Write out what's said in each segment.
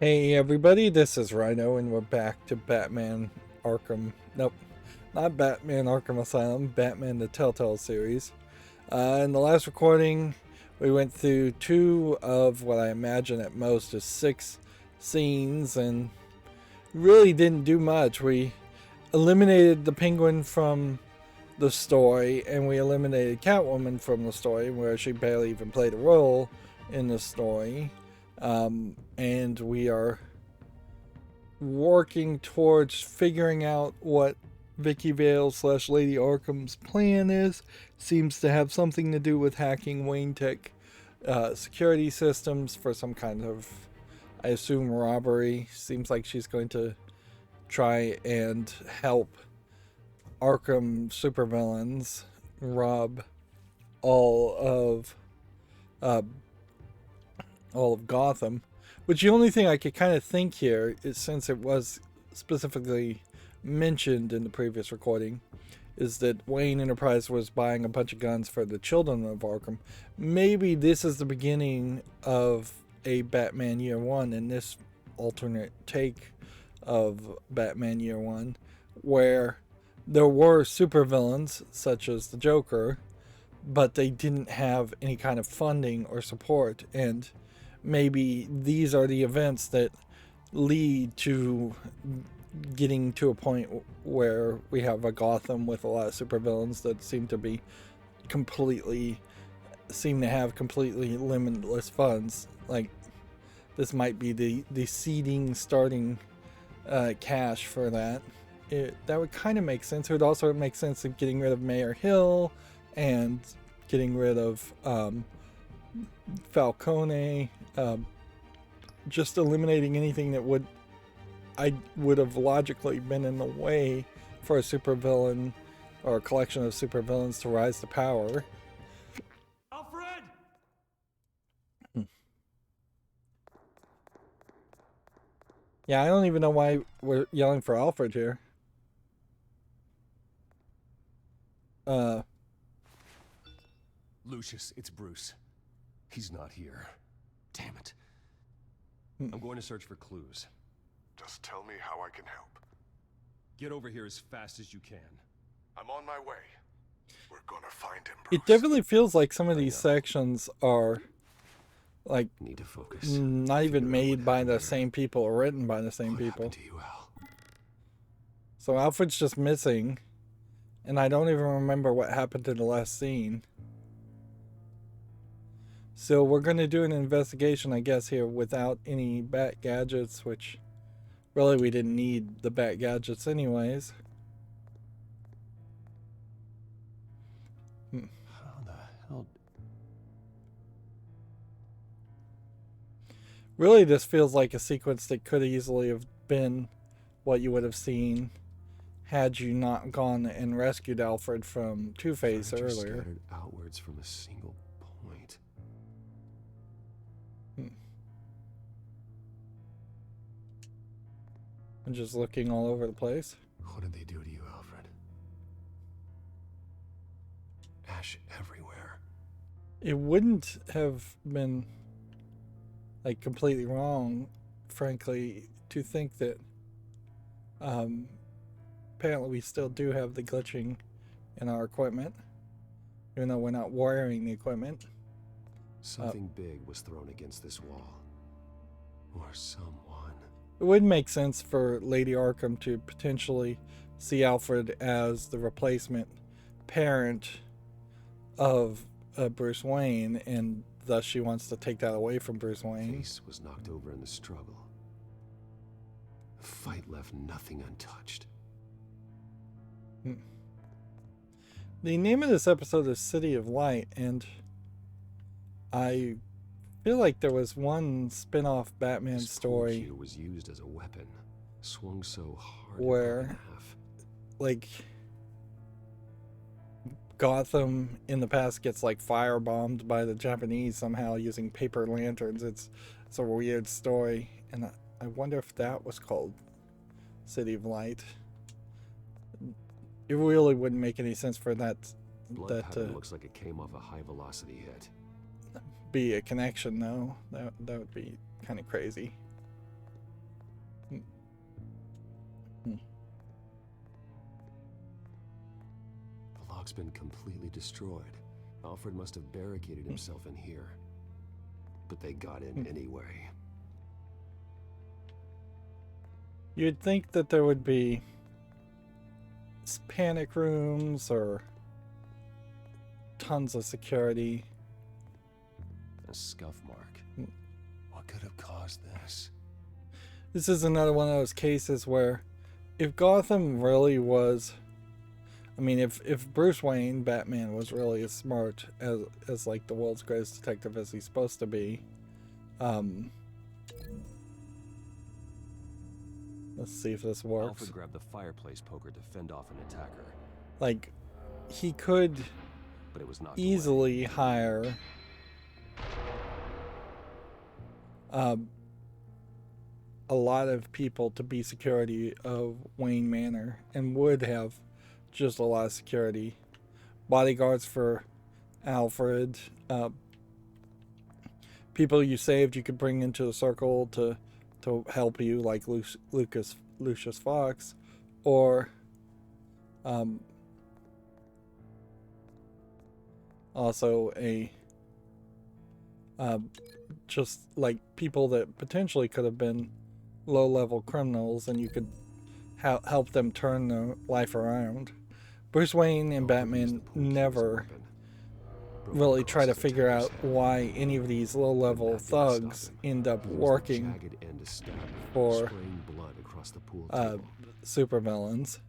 Hey everybody, this is Rydo and we're back to Batman Arkham. Nope, not Batman Arkham Asylum, Batman the Telltale series. In the last recording, we went through two of what I imagine at most is 6 scenes and really didn't do much. We eliminated the Penguin from the story and we eliminated Catwoman from the story, where she barely even played a role in the story. And we are working towards figuring out what Vicky Vale / Lady Arkham's plan is. Seems to have something to do with hacking Wayne Tech security systems for some kind of, I assume, robbery. Seems like she's going to try and help Arkham supervillains rob all of uh, all of Gotham. Which the only thing I could kind of think here is, since it was specifically mentioned in the previous recording, is that Wayne Enterprise was buying a bunch of guns for the children of Arkham. Maybe this is the beginning of a Batman Year One in this alternate take of Batman Year One, where there were supervillains such as the Joker, but they didn't have any kind of funding or support, and maybe these are the events that lead to getting to a point where we have a Gotham with a lot of supervillains that seem to have completely limitless funds. Like, this might be the seeding starting cash for that. That would kind of make sense. It would also make sense of getting rid of Mayor Hill and getting rid of Falcone, just eliminating anything that would have logically been in the way for a supervillain or a collection of supervillains to rise to power. Alfred! Yeah, I don't even know why we're yelling for Alfred here. Lucius, it's Bruce. He's not here. Damn it. I'm going to search for clues. Just tell me how I can help. Get over here as fast as you can. I'm on my way. We're gonna find him, Bruce. It definitely feels like some of these sections are like Need to focus. not even made by the same people or written by the same people. What happened to you, Al? So Alfred's just missing, and I don't even remember what happened in the last scene. So we're going to do an investigation, I guess, here without any bat gadgets, which really we didn't need the bat gadgets anyways. How the hell? Really, this feels like a sequence that could easily have been what you would have seen had you not gone and rescued Alfred from Two-Face earlier. Scattered outwards from a single point. And just looking all over the place. What did they do to you, Alfred? Ash everywhere. It wouldn't have been like completely wrong, frankly, to think that apparently we still do have the glitching in our equipment, even though we're not wiring the equipment. Something big was thrown against this wall. Or someone. It would make sense for Lady Arkham to potentially see Alfred as the replacement parent of Bruce Wayne, and thus she wants to take that away from Bruce Wayne. Face was knocked over in the struggle. The fight left nothing untouched. The name of this episode is City of Light, and I feel like there was one spin-off Batman This story here was used as a weapon, swung so hard where, it broke in half. like, Gotham in the past gets like firebombed by the Japanese somehow using paper lanterns. It's a weird story, and I wonder if that was called City of Light. It really wouldn't make any sense for that Blood pattern looks like it came off a high velocity hit. be a connection, though. That would be kind of crazy. lock's been completely destroyed. Alfred must have barricaded himself in here. But they got in anyway. You'd think that there would be panic rooms or tons of security. A scuff mark. What could have caused this? This is another one of those cases where if Gotham really was, I mean, if Bruce Wayne, Batman, was really as smart as like the world's greatest detective as he's supposed to be, let's see if this works. Alfred grabbed the fireplace poker to fend off an attacker. Like, he could But it was not easily hire a lot of people to be security of Wayne Manor, and would have just a lot of security. Bodyguards for Alfred, people you saved you could bring into the circle to help you, like Lucius Fox, or also just like people that potentially could have been low-level criminals, and you could help them turn their life around. Bruce Wayne and Batman never really try to figure out why any of these low-level thugs end up working for supervillains.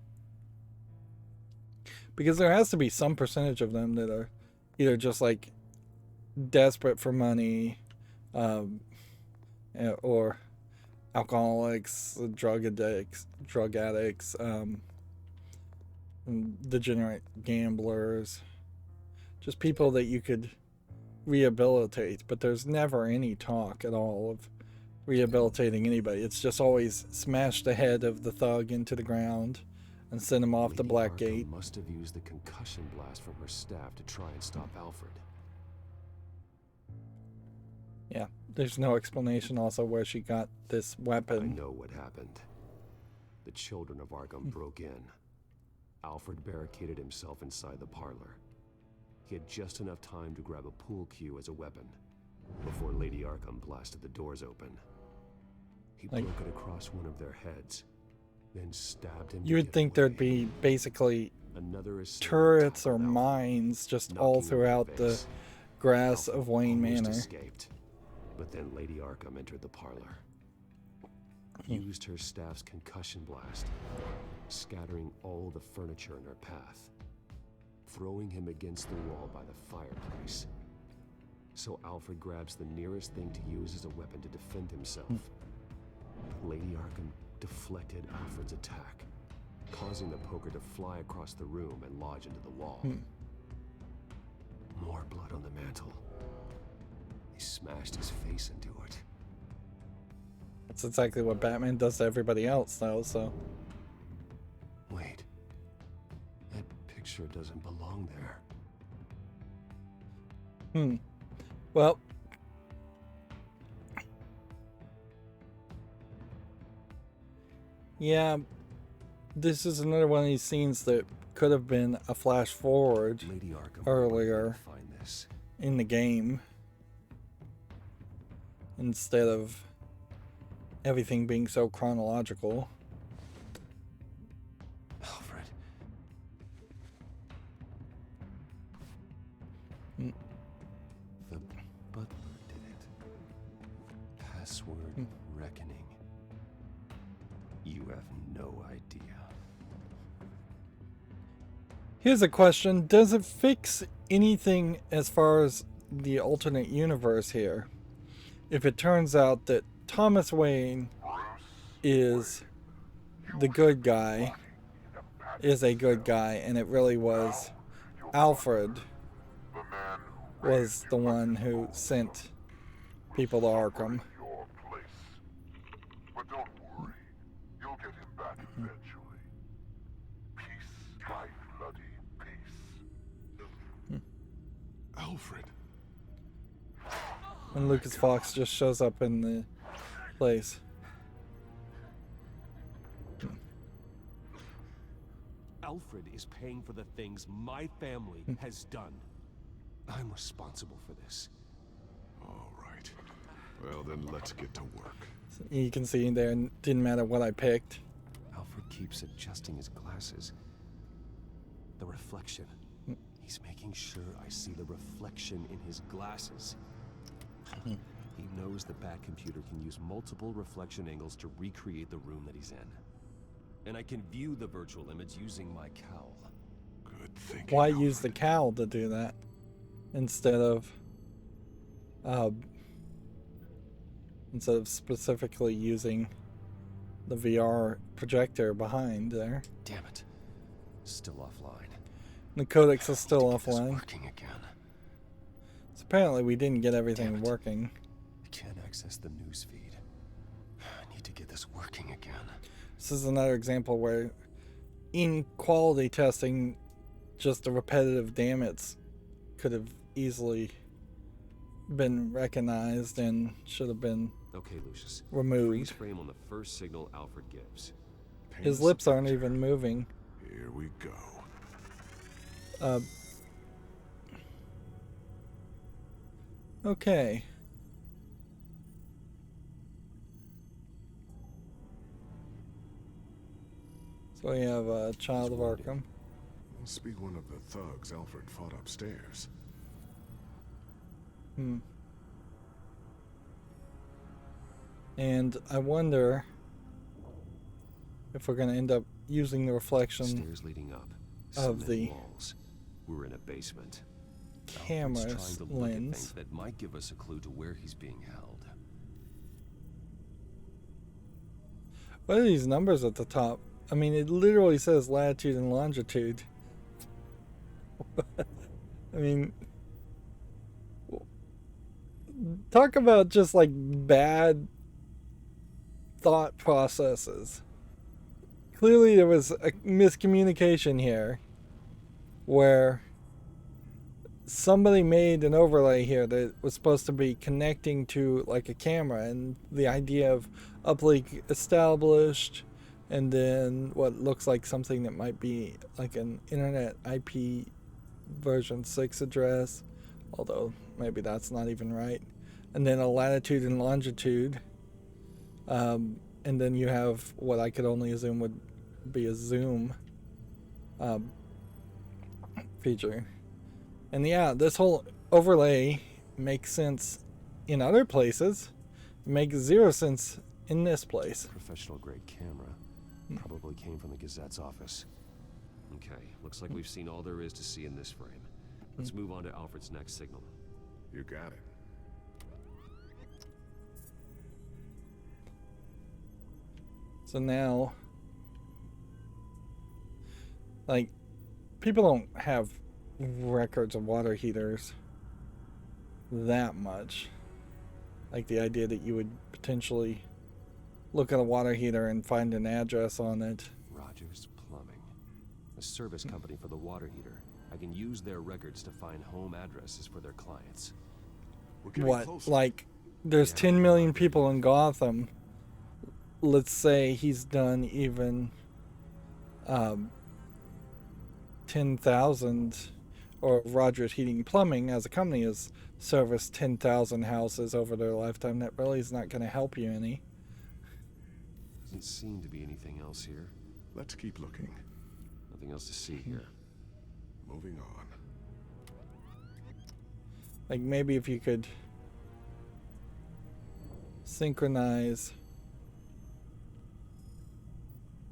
Because there has to be some percentage of them that are either just like desperate for money, or alcoholics, drug addicts, degenerate gamblers, just people that you could rehabilitate. But there's never any talk at all of rehabilitating anybody. It's just always smash the head of the thug into the ground and send him off the Black Gate. Must have used the concussion blast from her staff to try and stop Alfred. Yeah, there's no explanation also where she got this weapon. I know what happened. The children of Arkham broke in. Alfred barricaded himself inside the parlor. He had just enough time to grab a pool cue as a weapon before Lady Arkham blasted the doors open. He broke it across one of their heads, then stabbed him. You would think there'd be basically turrets or mines just all throughout the grass of Wayne Manor. Escaped. But then Lady Arkham entered the parlor, used her staff's concussion blast, scattering all the furniture in her path, throwing him against the wall by the fireplace. So Alfred grabs the nearest thing to use as a weapon to defend himself. Lady Arkham deflected Alfred's attack, causing the poker to fly across the room and lodge into the wall. More blood on the mantle. He smashed his face into it. That's exactly what Batman does to everybody else, though, so... Wait. That picture doesn't belong there. Well... yeah, this is another one of these scenes that could have been a flash forward Lady Arkham earlier find this. in the game, instead of everything being so chronological. Alfred. The butler did it. Password reckoning. You have no idea. Here's a question. Does it fix anything as far as the alternate universe here? If it turns out that Thomas Wayne is the good guy, is a good guy, and it really was Alfred was the one who sent people to Arkham. Your place. But don't worry. You'll get him back eventually. Peace by bloody peace. Alfred. And Lucas Fox just shows up in the place. Alfred is paying for the things my family has done. I'm responsible for this. All right. Well, then let's get to work. You can see there, it didn't matter what I picked. Alfred keeps adjusting his glasses. The reflection. He's making sure I see the reflection in his glasses. He knows the Bat computer can use multiple reflection angles to recreate the room that he's in. And I can view the virtual image using my cowl. Good thinking. Why Alfred. use the cowl to do that instead of specifically using the VR projector behind there? Damn it. Still offline. The codecs is still Need to get this offline. working again. So apparently we didn't get Damn everything it. working. I can't access the news feed. I need to get this working again. This is another example where in quality testing, just the repetitive damage could have easily been recognized and should have been Okay, Lucius. Freeze removed. frame on the first signal Alfred gives. Paint His the lips aren't picture. even moving. Here we go. Okay. So we have a Child of Arkham. Must be one of the thugs Alfred fought upstairs. And I wonder if we're going to end up using the reflection Stairs leading up. of Cement the walls. We're in a basement. camera Alfred's trying to look at lens. things that might give us a clue to where he's being held. What are these numbers at the top? I mean, it literally says latitude and longitude. I mean, talk about just like bad thought processes. Clearly, there was a miscommunication here where somebody made an overlay here that was supposed to be connecting to like a camera, and the idea of uplink established, and then what looks like something that might be like an internet IP version 6 address, although maybe that's not even right, and then a latitude and longitude, and then you have what I could only assume would be a zoom feature. And yeah, this whole overlay makes sense in other places. It makes zero sense in this place. Professional grade camera. Probably came from the Gazette's office. Okay, looks like we've seen all there is to see in this frame. Let's move on to Alfred's next signal. You got it. So now, like, people don't have records of water heaters that much. Like the idea that you would potentially look at a water heater and find an address on it. Rogers Plumbing. A service company for the water heater. I can use their records to find home addresses for their clients. We're getting What? closer. Like, there's Yeah. 10 million people in Gotham. Let's say he's done even 10,000, or Rogers Heating and Plumbing as a company has serviced 10,000 houses over their lifetime. That really is not going to help you any. Doesn't seem to be anything else here. Let's keep looking. Nothing else to see here. Moving on. Like, maybe if you could synchronize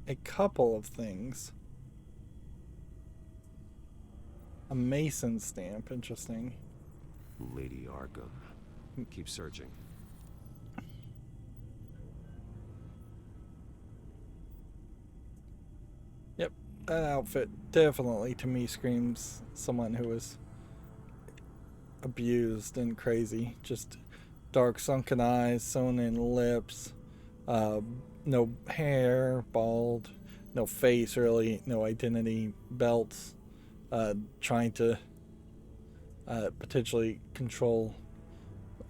a couple of things. A Mason stamp, interesting. Lady Arkham. Keep searching. Yep, that outfit definitely to me screams someone who was abused and crazy. Just dark sunken eyes, sewn in lips, no hair, bald, no face really, no identity, belts, trying to potentially control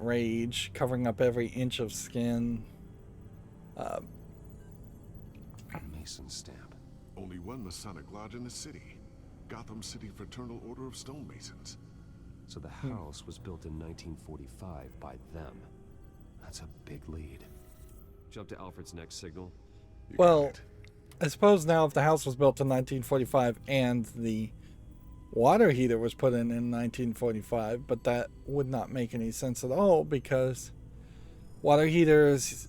rage, covering up every inch of skin. Mason stamp. only one Masonic lodge in the city. Gotham City Fraternal Order of Stonemasons. So the house was built in 1945 by them. That's a big lead. Jump to Alfred's next signal. You got Well, it. I suppose now if the house was built in 1945 and the water heater was put in 1945, but that would not make any sense at all because water heaters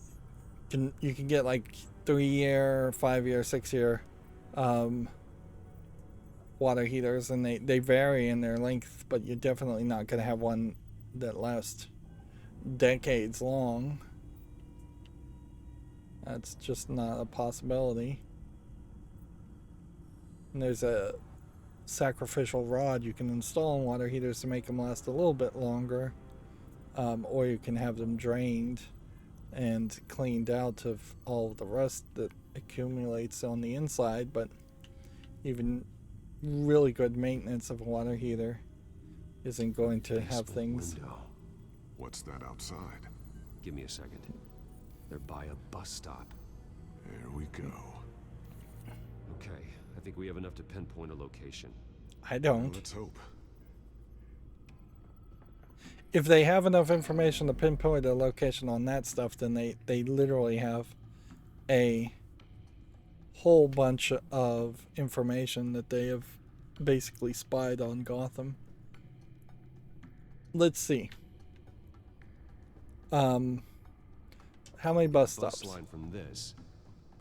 you can get like 3-year, 5-year, 6-year water heaters, and they vary in their length, but you're definitely not going to have one that lasts decades long. That's just not a possibility. And there's a sacrificial rod you can install in water heaters to make them last a little bit longer, or you can have them drained and cleaned out of all of the rust that accumulates on the inside. But even really good maintenance of a water heater isn't going to have things. Window. What's that outside? Give me a second. They're by a bus stop. There we go. Okay, I think we have enough to pinpoint a location. I don't. Let's hope. If they have enough information to pinpoint a location on that stuff, then they literally have a whole bunch of information that they have basically spied on Gotham. Let's see. How many bus stops? Bus line from this,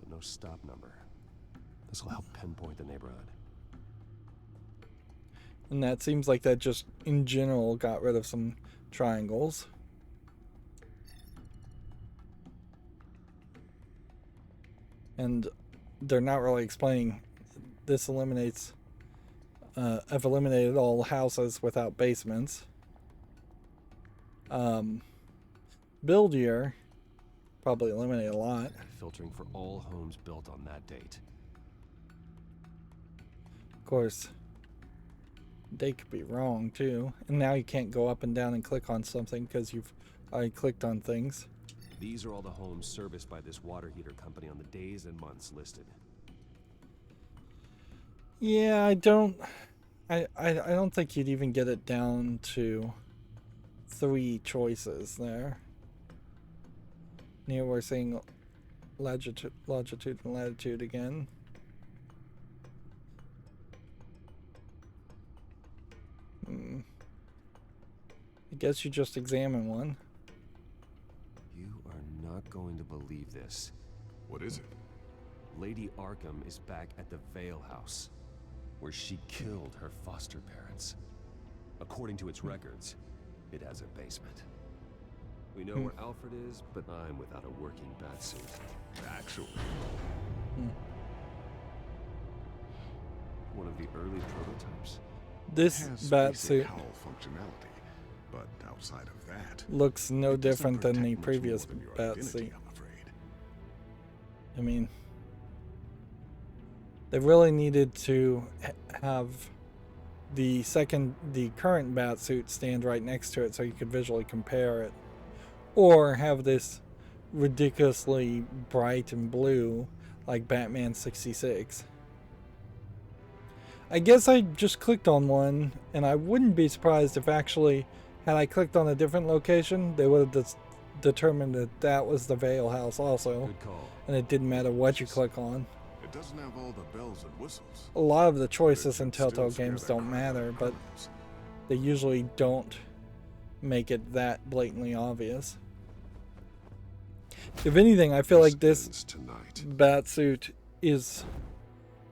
but no stop number. This will help pinpoint the neighborhood. And that seems like that just in general got rid of some triangles. And they're not really explaining. This eliminates. I've eliminated all houses without basements. Build year, probably eliminate a lot. Filtering for all homes built on that date. Of course, they could be wrong too. And now you can't go up and down and click on something because you've already clicked on things. These are all the homes serviced by this water heater company on the days and months listed. Yeah, I don't think you'd even get it down to 3 choices there. Here we're seeing longitude and latitude again. I guess you just examine one. You are not going to believe this. What is it? Lady Arkham is back at the Vale House, where she killed her foster parents. According to its records, it has a basement. We know where Alfred is, but I'm without a working batsuit. Actually. One of the early prototypes. This Has bat basic suit howl functionality, but outside of that, looks no it doesn't different than the protect much previous more than your bat identity, suit. I'm afraid. I mean, they really needed to have the current bat suit stand right next to it so you could visually compare it, or have this ridiculously bright and blue like Batman 66. I guess I just clicked on one, and I wouldn't be surprised if actually, had I clicked on a different location, they would have determined that that was the Vale House also. Good call. And it didn't matter what you click on. It doesn't have all the bells and whistles. A lot of the choices but it in should still Telltale scare games that don't crap matter, out of but criminals. they usually don't make it that blatantly obvious. If anything, I feel like this ends tonight. Batsuit is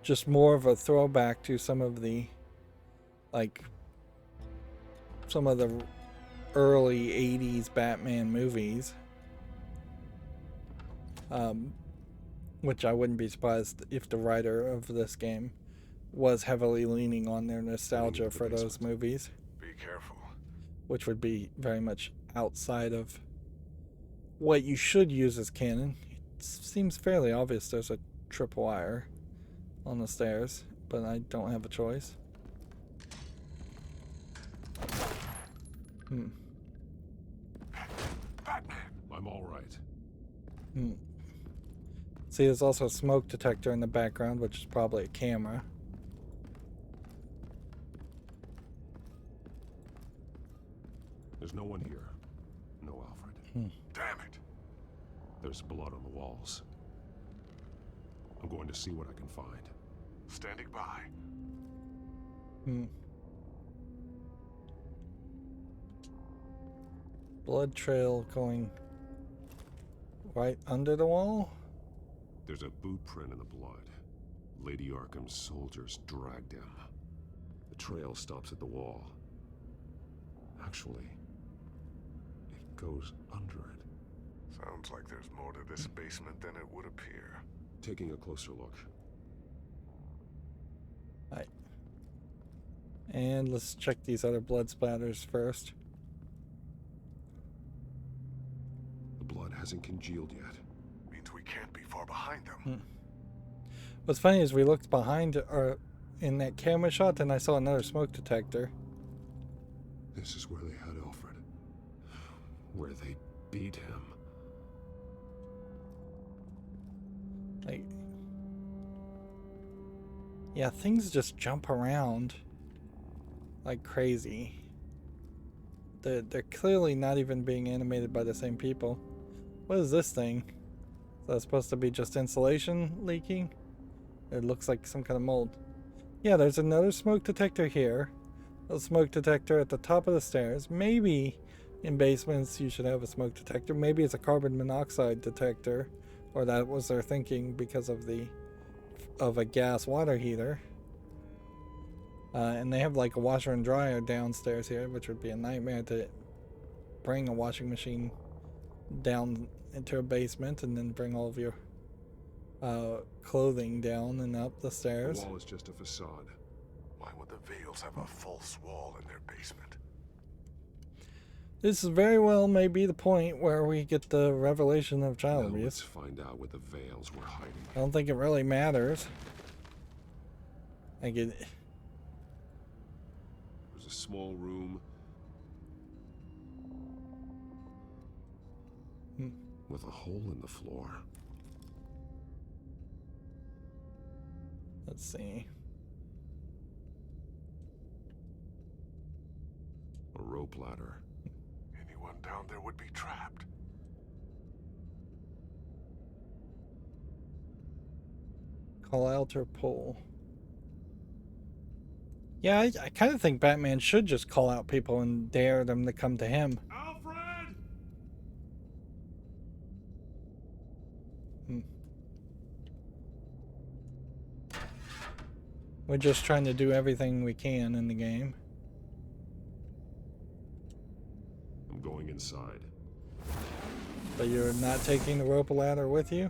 just more of a throwback to some of the early 80s Batman movies, which I wouldn't be surprised if the writer of this game was heavily leaning on their nostalgia for those movies, Be careful. which would be very much outside of what you should use as canon. It seems fairly obvious there's a tripwire on the stairs, but I don't have a choice. Batman! I'm all right. See, there's also a smoke detector in the background, which is probably a camera. There's no one here. No Alfred. Damn it! There's blood on the walls. I'm going to see what I can find. Standing by. Blood trail going right under the wall. There's a boot print in the blood. Lady Arkham's soldiers dragged him. The trail stops at the wall. Actually, it goes under it. Sounds like there's more to this basement than it would appear. Taking a closer look. Right. And let's check these other blood splatters first. The blood hasn't congealed yet. Means we can't be far behind them. What's funny is we looked behind or in that camera shot, and I saw another smoke detector. This is where they had Alfred. Where they beat him. Like, yeah, things just jump around like crazy. They're clearly not even being animated by the same people. What is this thing? Is that supposed to be just insulation leaking? It looks like some kind of mold. Yeah, there's another smoke detector here. A smoke detector at the top of the stairs. Maybe in basements you should have a smoke detector. Maybe it's a carbon monoxide detector, or that was their thinking because of a gas water heater. And they have like a washer and dryer downstairs here, which would be a nightmare to bring a washing machine down into a basement and then bring all of your clothing down and up the stairs. The wall is just a facade. Why would the Veils have a false wall in their basement? This is very well may be the point where we get the revelation of child Now abuse. let's find out what the Veils were hiding. I don't think it really matters. I get it. There's a small room with a hole in the floor. Let's see. A rope ladder. Anyone down there would be trapped. Call out or pull. Yeah, I kind of think Batman should just call out people and dare them to come to him. Alfred! We're just trying to do everything we can in the game. I'm going inside. But you're not taking the rope ladder with you?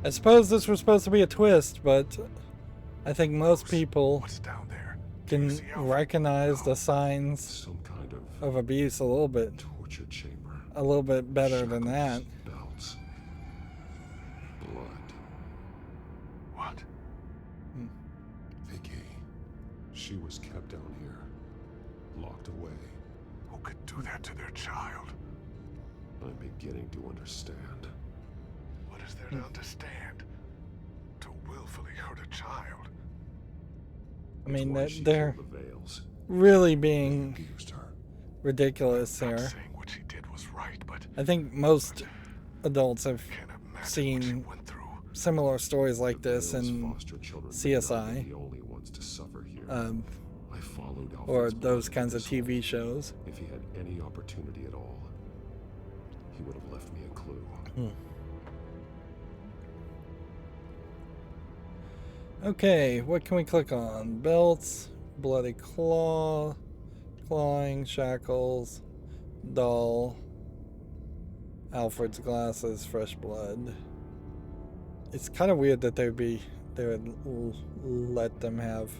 I suppose this was supposed to be a twist, but I think most people What's down there? can See Alfred? recognize the Some signs kind of abuse a little bit better than that. Shackles, belts. Blood. What? Vicky. She was kept down here. Locked away. Who could do that to their child? I'm beginning to understand. What is there to understand? To willfully hurt a child? I mean, Why she they're killed the Veils. really They being abused her. ridiculous Not here. saying what she did was right, but I think most adults have can't imagine what she seen went through. similar stories like The this Veils' in foster children may CSI, not be the only ones to suffer here. I followed or Alfred's those blood kinds of into this TV hole. shows. If he had any opportunity at all, he would have left me a clue. Okay, what can we click on? Belts, bloody clawing, shackles, doll, Alfred's glasses, fresh blood. It's kind of weird that they would let them have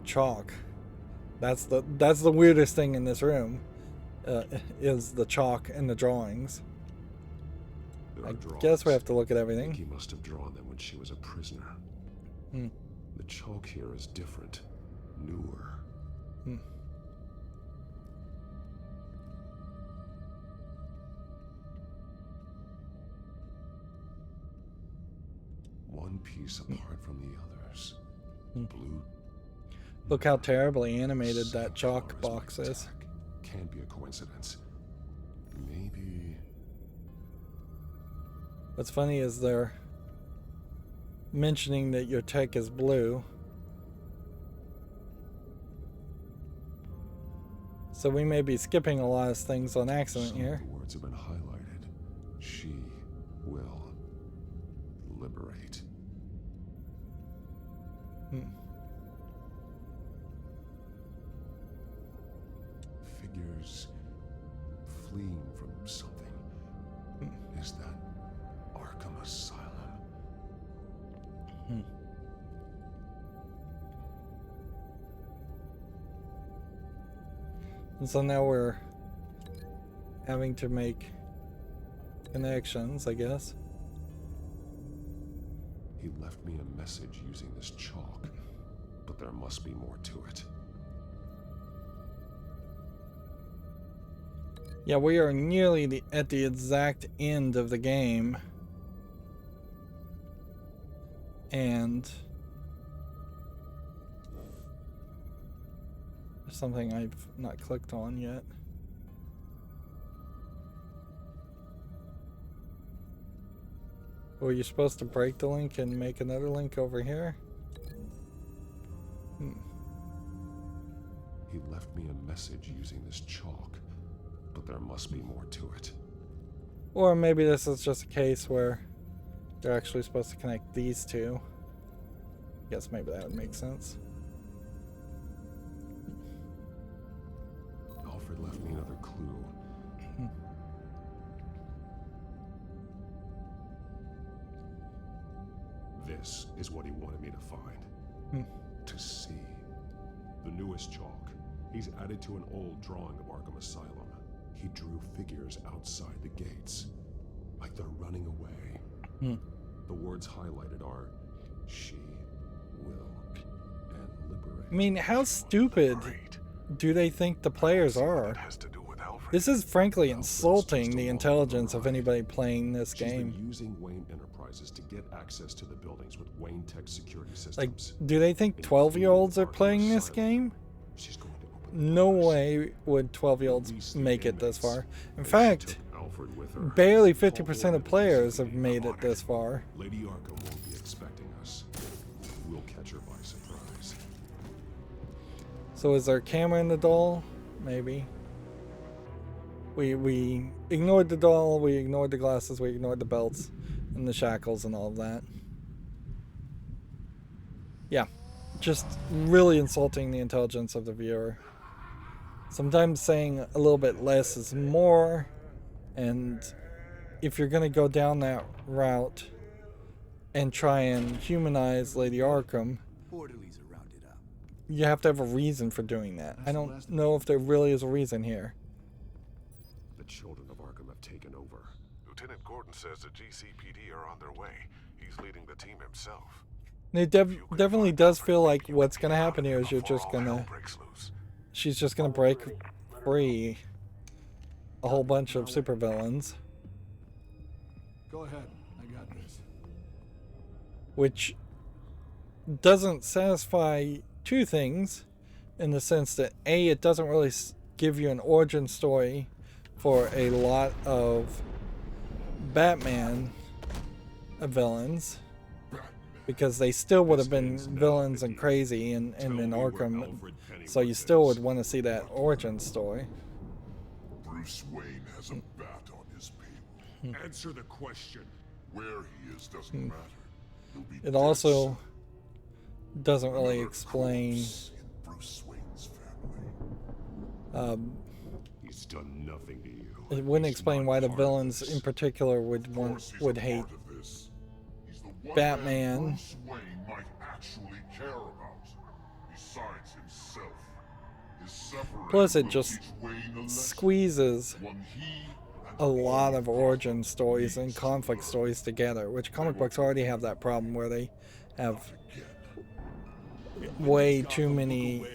chalk. That's the weirdest thing in this room, is the chalk and the drawings. There I are drawings. guess we have to look at everything. He must have drawn them when she was a prisoner. Hmm. The chalk here is different, newer. Hmm. One piece apart from the others. Hmm. Blue. Look how terribly animated that Same chalk color as my box is. attack. Can't be a coincidence. Maybe. What's funny is they're mentioning that your tech is blue. So we may be skipping a lot of things on accident Some here. of the words have been highlighted. She will liberate. Hmm. Figures fleeing from something. Is that Arkham Asylum? Hmm. And so now we're having to make connections, I guess. He left me a message using this chalk, but there must be more to it. Yeah, we are nearly at the exact end of the game. And there's something I've not clicked on yet. Were you supposed to break the link and make another link over here? Hmm. He left me a message using this chalk, but there must be more to it. Or maybe this is just a case where they're actually supposed to connect these two. Guess maybe that would make sense. Alfred left me another clue. This is what he wanted me to find. To see. The newest chalk. He's added to an old drawing of Arkham Asylum. He drew figures outside the gates. Like they're running away. The words highlighted are, she will and liberate. I mean, how stupid do they think the players are? This is frankly insulting the intelligence of anybody playing this She's game. been using Wayne Enterprises to get access to the buildings with Wayne Tech security Like, systems. do they think 12-year-olds are playing this game? She's going to open the No doors. way would 12-year-olds make it this far. In She fact, took Alfred with her. barely 50% of players have made it this far. Lady Arkham won't be expecting us. We'll catch her by surprise. So is there a camera in the doll? Maybe. We ignored the doll, we ignored the glasses, we ignored the belts and the shackles and all of that. Yeah, just really insulting the intelligence of the viewer. Sometimes saying a little bit less is more, and if you're gonna go down that route and try and humanize Lady Arkham, Orderlies are rounded up. you have to have a reason for doing that. I don't know if there really is a reason here. The children of Arkham have taken over. Lieutenant Gordon says the GCPD are on their way. He's leading the team himself. It definitely does feel like what's going to happen here is you're just going to... Breaks loose. She's just going to break free a whole bunch of supervillains. Go ahead. I got this. Which doesn't satisfy two things, in the sense that A, it doesn't really give you an origin story for a lot of Batman villains, because they still would have been villains and crazy in Arkham, so you still would want to see that origin story. Bruce Wayne has a bat on his payroll. Answer the question. Where he is doesn't matter. He'll be It dead also soon. doesn't really Another explain corpse in Bruce Wayne's family. He's done nothing to you. it wouldn't He's explain not why the part of villains this. in particular would Of course he's would a hate part of this. He's the one Batman. man Bruce Wayne might actually care about. Besides himself. His separation Plus it will just teach Wayne a lesson, squeezes one he and a lot of origin stories and conflict stories together, which comic books already have that problem where they have way too many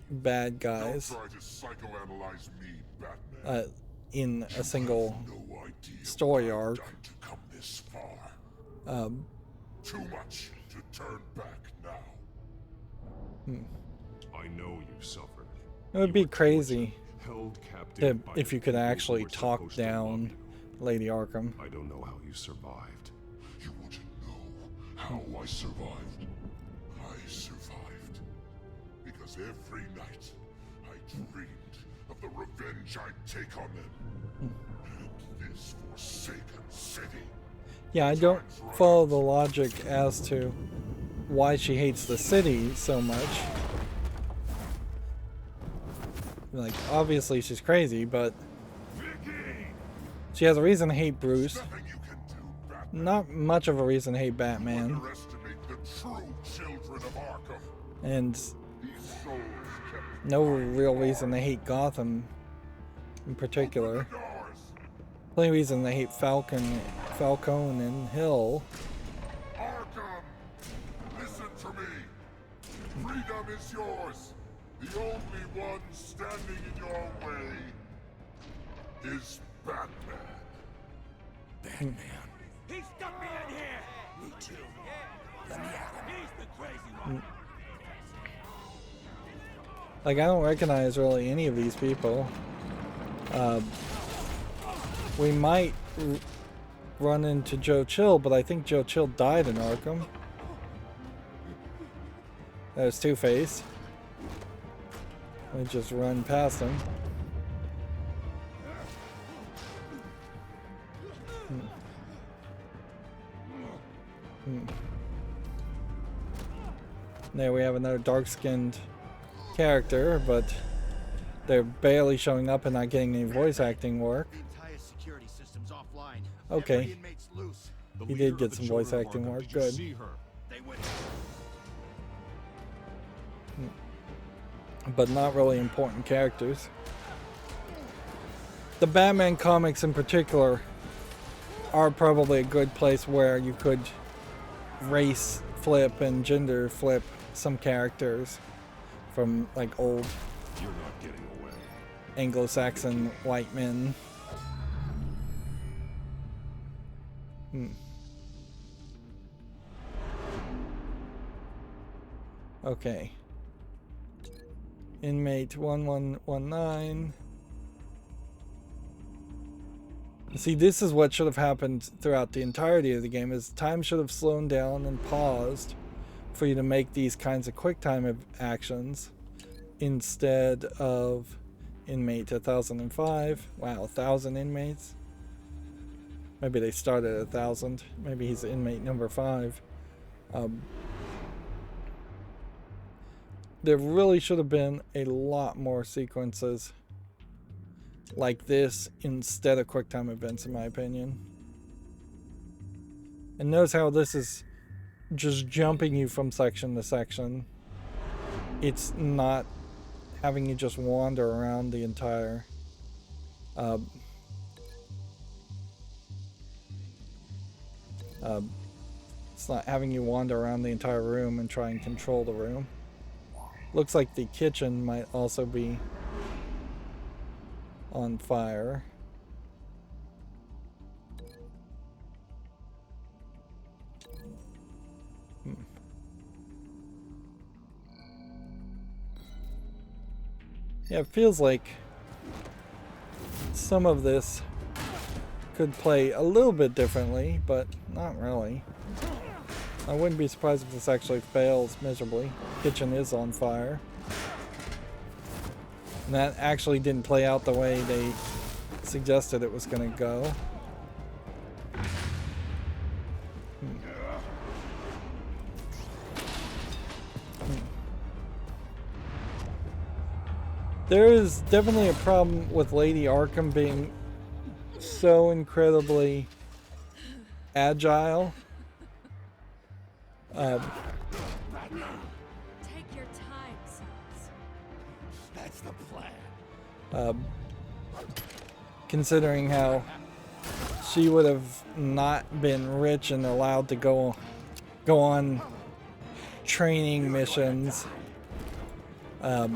bad guys Try to psychoanalyze me, Batman. in a single No idea story what I've arc. done to come this far. Too much to turn back now. I know you suffered. It would be crazy Held captive by if the you could people who actually were talk supposed to love down you. Lady Arkham. I don't know how you survived. You want to know how I survived? I survived because every night I dreamed of the revenge I'd take on them. And this forsaken city. Yeah, I don't follow the logic as to why she hates the city so much. Like, obviously she's crazy, but she has a reason to hate Bruce. Nothing you can do, Batman. Not much of a reason to hate Batman. Underestimate the true children of Arkham. And These souls kept no real reason to hate Gotham in particular. doors. The only reason they hate Falcone and Hill. Arkham, listen to me. Freedom is yours. The only one standing in your way is Batman. He stuck me in here! Me too. Let me at him. He's the crazy one. Like, I don't recognize really any of these people. We might run into Joe Chill, but I think Joe Chill died in Arkham. There's Two-Face. We just run past him. There we have another dark-skinned character, but they're barely showing up and not getting any voice acting work. The entire security system's offline. Okay. Every inmate's loose. He did get some voice acting work. Good. They went. But not really important characters. The Batman comics in particular are probably a good place where you could race flip and gender flip some characters from like old You're not getting away. Anglo-Saxon white men. Okay. Inmate 1119. See, this is what should have happened throughout the entirety of the game, is time should have slowed down and paused for you to make these kinds of quick time actions instead of inmate 1005. Wow, 1,000 inmates. Maybe they started at 1,000. Maybe he's inmate number 5. There really should have been a lot more sequences like this instead of quick time events, in my opinion. And notice how this is just jumping you from section to section. It's not having you just wander around the entire it's not having you wander around the entire room and try and control the room. Looks like the kitchen might also be on fire. Yeah, it feels like some of this could play a little bit differently, but not really. I wouldn't be surprised if this actually fails miserably. Kitchen is on fire. And that actually didn't play out the way they suggested it was going to go. There is definitely a problem with Lady Arkham being so incredibly agile. Take your time, sons. That's the plan. Considering how she would have not been rich and allowed to go on training missions. I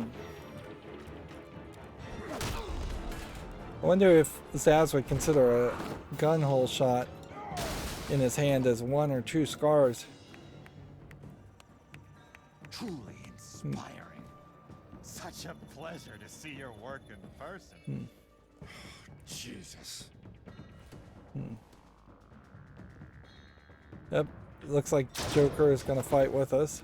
wonder if Zaz would consider a gun hole shot in his hand as 1 or 2 scars. Truly inspiring. Such a pleasure to see your work in person. Jesus. Yep, looks like Joker is gonna fight with us.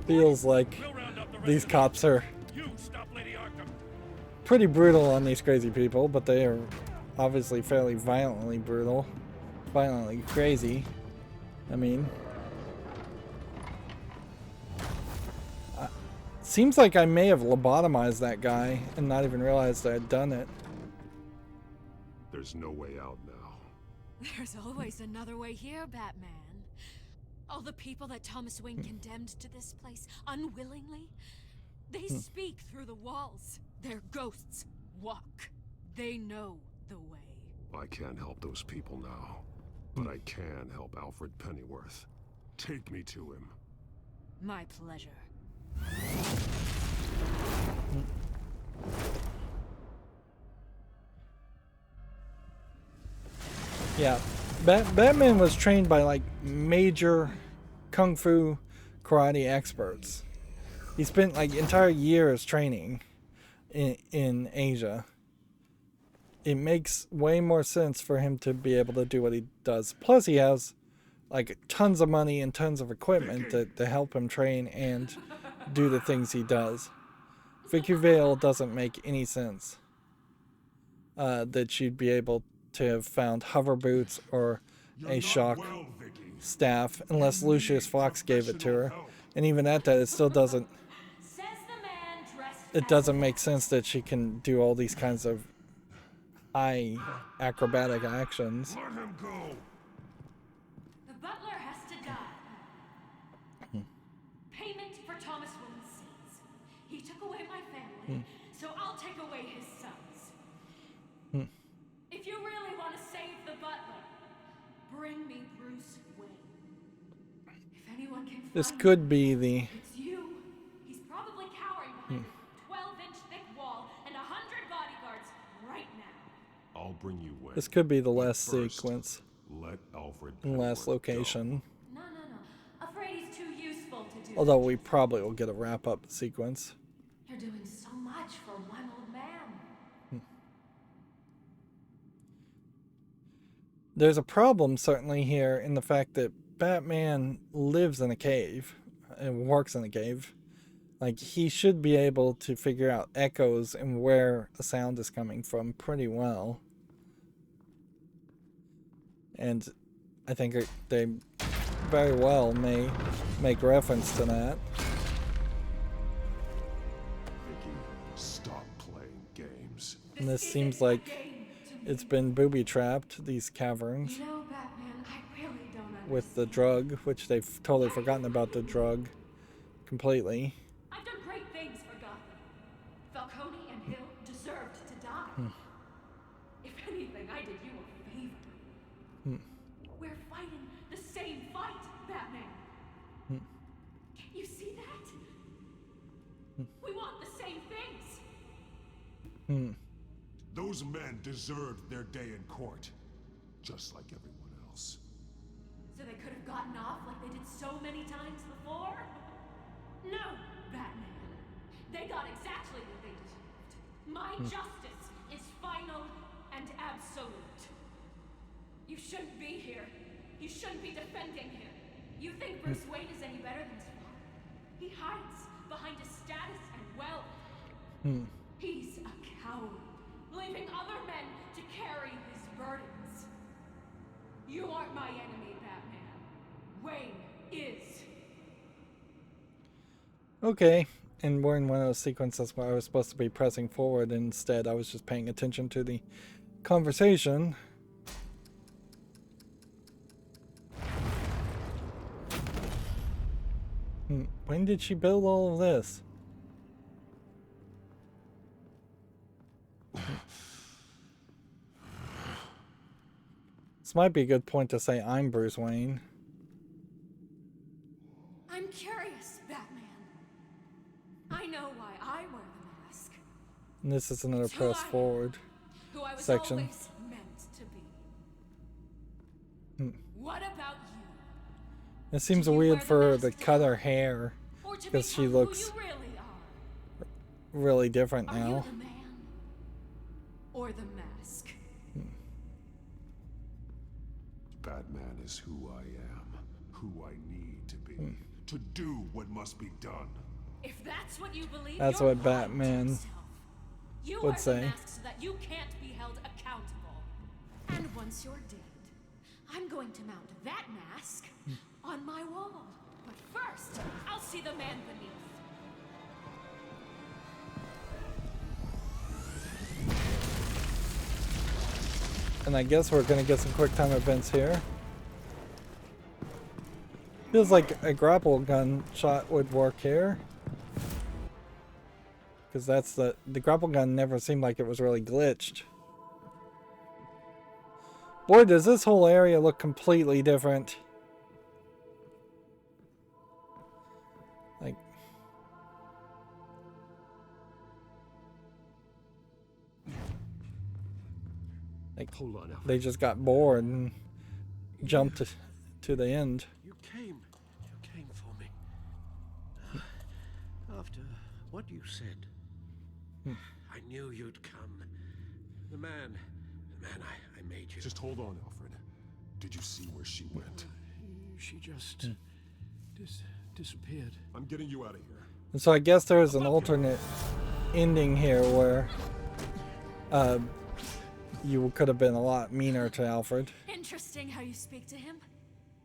Feels like these cops are pretty brutal on these crazy people, but they are obviously fairly violently brutal. Violently crazy. I mean, seems like I may have lobotomized that guy and not even realized I had done it. There's no way out now. There's always another way here, Batman. All the people that Thomas Wayne condemned to this place unwillingly, they speak through the walls. Their ghosts walk. They know the way. I can't help those people now, but I can help Alfred Pennyworth. Take me to him. My pleasure. Yeah, Batman was trained by like major kung fu karate experts. He spent like entire years training in Asia. It makes way more sense for him to be able to do what he does. Plus he has like tons of money and tons of equipment to help him train and do the things he does. Vicky Vale doesn't make any sense that she'd be able to have found hover boots or a shock staff unless Lucius Fox gave it to her. And even at that, it still doesn't make sense that she can do all these kinds of high acrobatic actions. Let him go. The butler has to die. Payment for Thomas Wayne's sins. He took away my family, so I'll take away his sons. If you really want to save the butler, bring me Bruce Wayne. If anyone can find This could be the... it's you. He's probably cowering behind a 12-inch thick wall and 100 bodyguards right now. I'll bring you Wayne. This could be the last First, sequence. Let Alfred The last Pennyworth go. location. No. Afraid he's too useful to do. Although we probably will get a wrap-up sequence. You're doing so much for one old man. There's a problem certainly here in the fact that Batman lives in a cave and works in a cave. Like, he should be able to figure out echoes and where a sound is coming from pretty well. And I think they very well may make reference to that. Vicky, stop playing games. And this seems like it's been booby-trapped, these caverns, You know, Batman, I really don't understand. with the drug, which they've totally forgotten about the drug completely. I've done great things for Gotham. Falcone and Hill deserved to die. If anything, I did you a favor. We're fighting the same fight, Batman. Can't you see that? We want the same things. Those men deserved their day in court, just like everyone else. So they could have gotten off like they did so many times before? No, Batman. They got exactly what they deserved. My justice is final and absolute. You shouldn't be here. You shouldn't be defending him. You think Bruce Wayne is any better than his father? He hides behind his status and wealth. He's a coward, leaving other men to carry his burdens. You aren't my enemy, Batman. Wayne is. Okay, and we're in one of those sequences where I was supposed to be pressing forward, and instead I was just paying attention to the conversation. When did she build all of this? This might be a good point to say I'm Bruce Wayne. I'm curious, Batman. I know why I wear the mask. And this is another It's who press I am, forward who I was section. always meant to be. What about you? It seems Do you weird wear the for her to mask cut to her hide? hair Or to because she become looks who you really are? really different Are you now. the man? Or the mask? Batman is who I am, who I need to be, to do what must be done. If that's what you believe, That's you're what lying to Batman yourself. You would wear say. the mask so that you can't be held accountable. And once you're dead, I'm going to mount that mask on my wall. But first, I'll see the man beneath. And I guess we're gonna get some quick time events here. Feels like a grapple gun shot would work here. Because that's the grapple gun never seemed like it was really glitched. Boy, does this whole area look completely different. Like Hold on, Alfred. they just got bored and jumped to the end. You came for me. After what you said, I knew you'd come. The man I made you. Just hold on, Alfred. Did you see where she went? She just disappeared. I'm getting you out of here. And so I guess there is an alternate ending here where you could have been a lot meaner to Alfred. Interesting how you speak to him.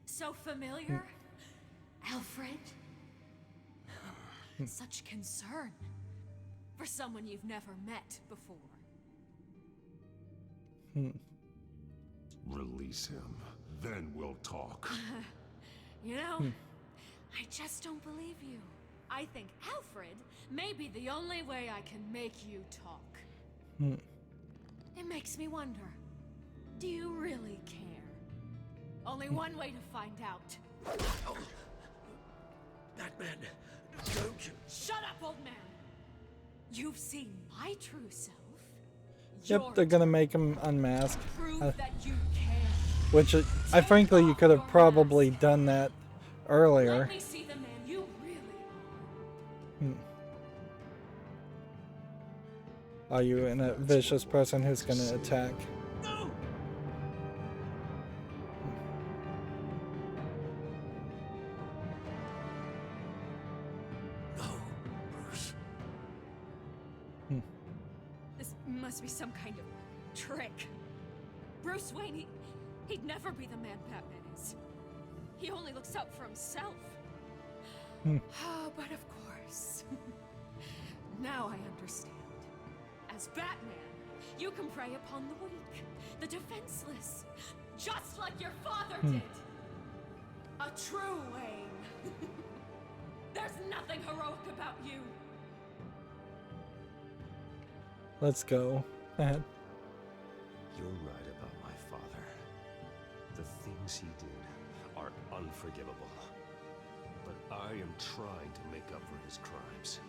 So familiar. Alfred. Such concern for someone you've never met before. Release him. Then we'll talk. You know, I just don't believe you. I think Alfred may be the only way I can make you talk. It makes me wonder, do you really care? Only one way to find out. Batman, don't you? Shut up, old man! You've seen my true self. Yep, they're gonna make him unmask. Prove that you care. Which I frankly, you could have probably done that earlier. Let me see the man you really are. Are you in a vicious person who's gonna attack? No! No, Bruce. This must be some kind of trick. Bruce Wayne, he'd never be the man Batman is. He only looks out for himself. Oh, but of course. Now I understand. As Batman, you can prey upon the weak, the defenseless, just like your father did. A true Wayne. There's nothing heroic about you. Let's go. Ahead. You're right about my father. The things he did are unforgivable. But I am trying to make up for his crimes.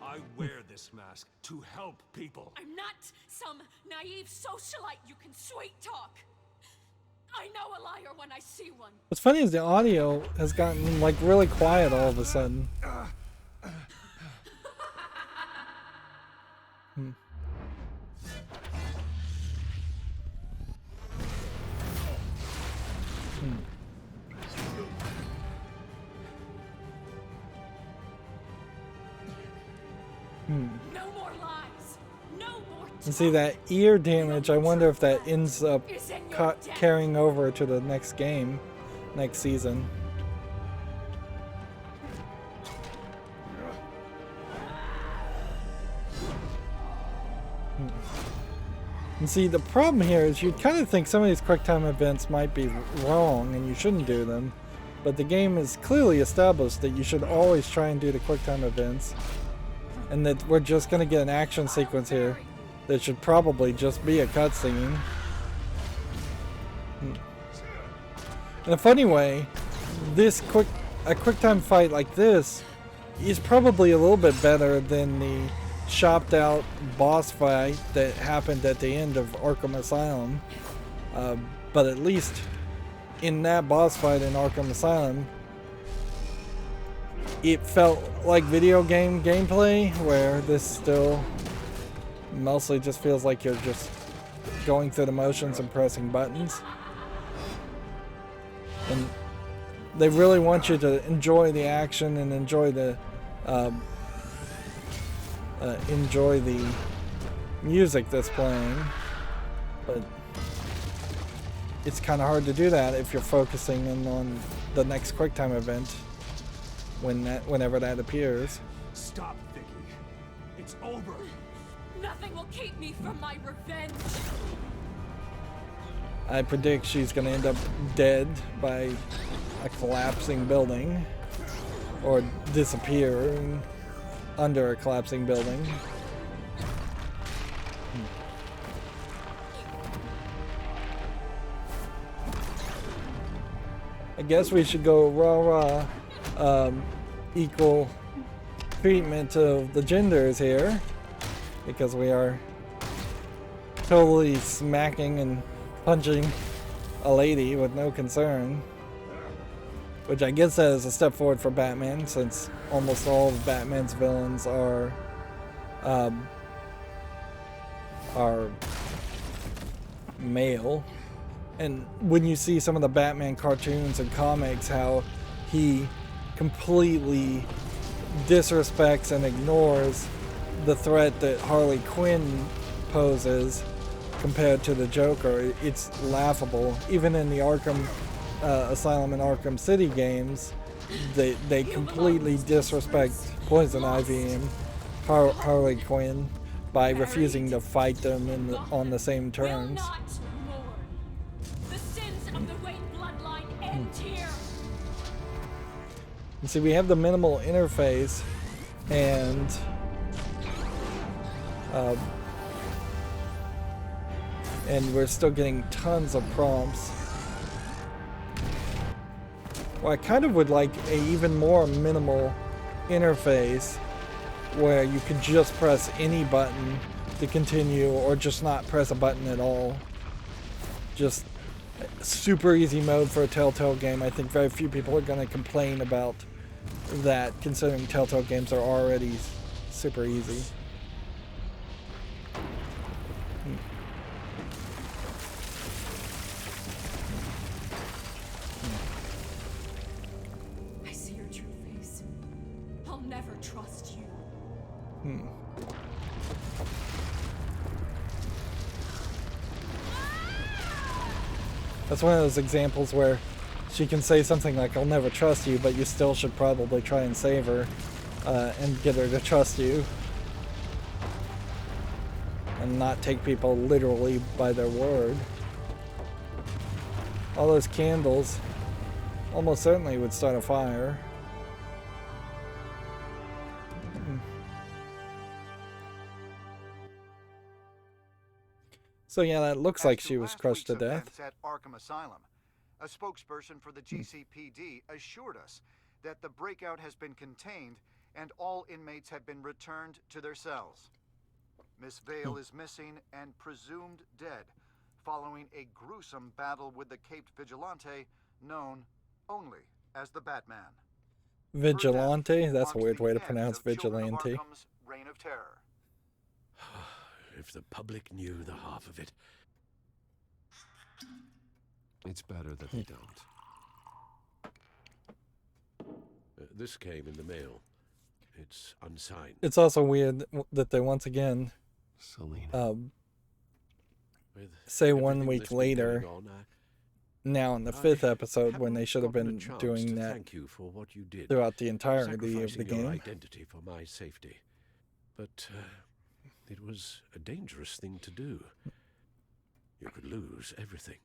I wear this mask to help people. I'm not some naive socialite you can sweet talk. I know a liar when I see one. What's funny is the audio has gotten like really quiet all of a sudden. No more lies. No more And see that ear damage, I wonder if that ends up is in your death. carrying over to the next game, next season. And see, the problem here is you'd kind of think some of these QuickTime events might be wrong and you shouldn't do them. But the game is clearly established that you should always try and do the QuickTime events. And that we're just going to get an action sequence here that should probably just be a cutscene. In a funny way, a quick time fight like this is probably a little bit better than the chopped out boss fight that happened at the end of Arkham Asylum. But at least in that boss fight in Arkham Asylum, it felt like video game gameplay, where this still mostly just feels like you're just going through the motions and pressing buttons. And they really want you to enjoy the action and enjoy the music that's playing, but it's kind of hard to do that if you're focusing in on the next QuickTime event whenever that appears. Stop, Vicky. It's over. Nothing will keep me from my revenge. I predict she's going to end up dead by a collapsing building, or disappear under a collapsing building. I guess we should go rah-rah, equal treatment of the genders here, because we are totally smacking and punching a lady with no concern. Which I guess that is a step forward for Batman, since almost all of Batman's villains are male. And when you see some of the Batman cartoons and comics, how he completely disrespects and ignores the threat that Harley Quinn poses compared to the Joker, it's laughable. Even in the Arkham Asylum and Arkham City games, they completely disrespect Poison Ivy and Harley Quinn by refusing to fight them on the same terms. The sins of the Wayne bloodline end here. And see, we have the minimal interface, and we're still getting tons of prompts. Well, I kind of would like a even more minimal interface where you could just press any button to continue, or just not press a button at all. Just super easy mode for a Telltale game. I think very few people are going to complain about that, considering Telltale games are already super easy. I see your true face. I'll never trust you. That's one of those examples where she can say something like, "I'll never trust you," but you still should probably try and save her and get her to trust you. And not take people literally by their word. All those candles almost certainly would start a fire. So yeah, that looks like she was crushed to death. At Arkham Asylum, a spokesperson for the GCPD assured us that the breakout has been contained and all inmates have been returned to their cells. Miss Vale is missing and presumed dead, following a gruesome battle with the caped vigilante known only as the Batman. Vigilante? That's a weird way to pronounce vigilante. Reign of terror. If the public knew the half of it. It's better that they don't. This came in the mail. It's unsigned. It's also weird that they once again Selena. say 1 week later, now in the 5th episode, when they should have been doing that thank you for what you did, throughout the entirety of the sacrificing your game. identity for my safety. But it was a dangerous thing to do. You could lose everything.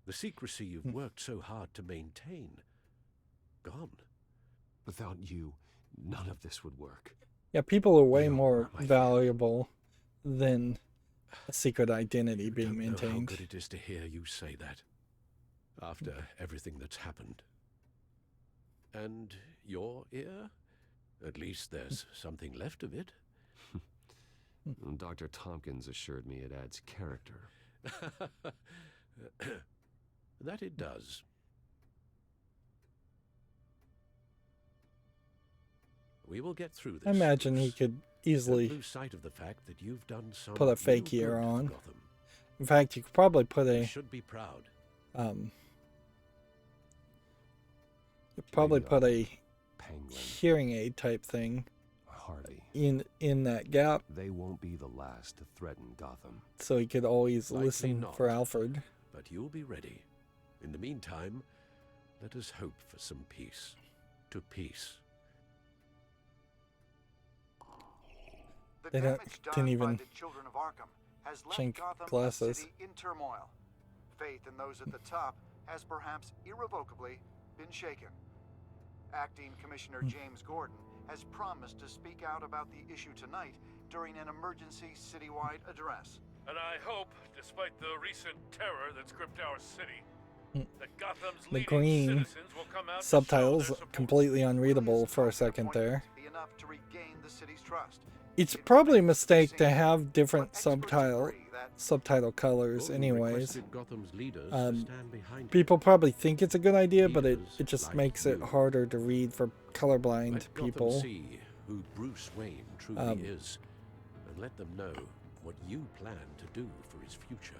The secrecy you've worked so hard to maintain. Gone. Without you, none of this would work. Yeah, people are way You more are my valuable than a secret identity You being don't know how maintained. good it is to hear you say that. after everything that's happened. And your ear? At least there's something left of it. Dr. Tompkins assured me it adds character. That it does. We will get through this. I imagine he could easily Don't lose sight of the fact that you've done some put a fake real ear good, on. Gotham. In fact, you could probably put You a should be proud. you'd probably Maybe put a Penguin, hearing aid type thing Harvey. in that gap, They won't be the last to threaten Gotham. so he could always Likely listen not. for Alfred. But you'll be ready. In the meantime, let us hope for some peace. To peace. The They don't- damage didn't done even by the children of Arkham has left change Gotham glasses. City in turmoil. Faith in those at the top has perhaps irrevocably been shaken. Acting Commissioner James Gordon has promised to speak out about the issue tonight during an emergency citywide address. And I hope, despite the recent terror that's gripped our city, that Gotham's The leading green citizens will come out to show subtitles their support. completely unreadable Police for a hope their second there. appointments be enough to regain the city's trust. It's It probably a remains to be mistake to seen, have different but experts agree that subtitle colors Gordon anyways. requested Gotham's leaders to stand behind him. People probably think it's a good idea, but it Leaders just like makes it you. harder to read for colorblind Let people. Gotham see who Bruce Wayne truly is, and let them know what you plan to do for his future.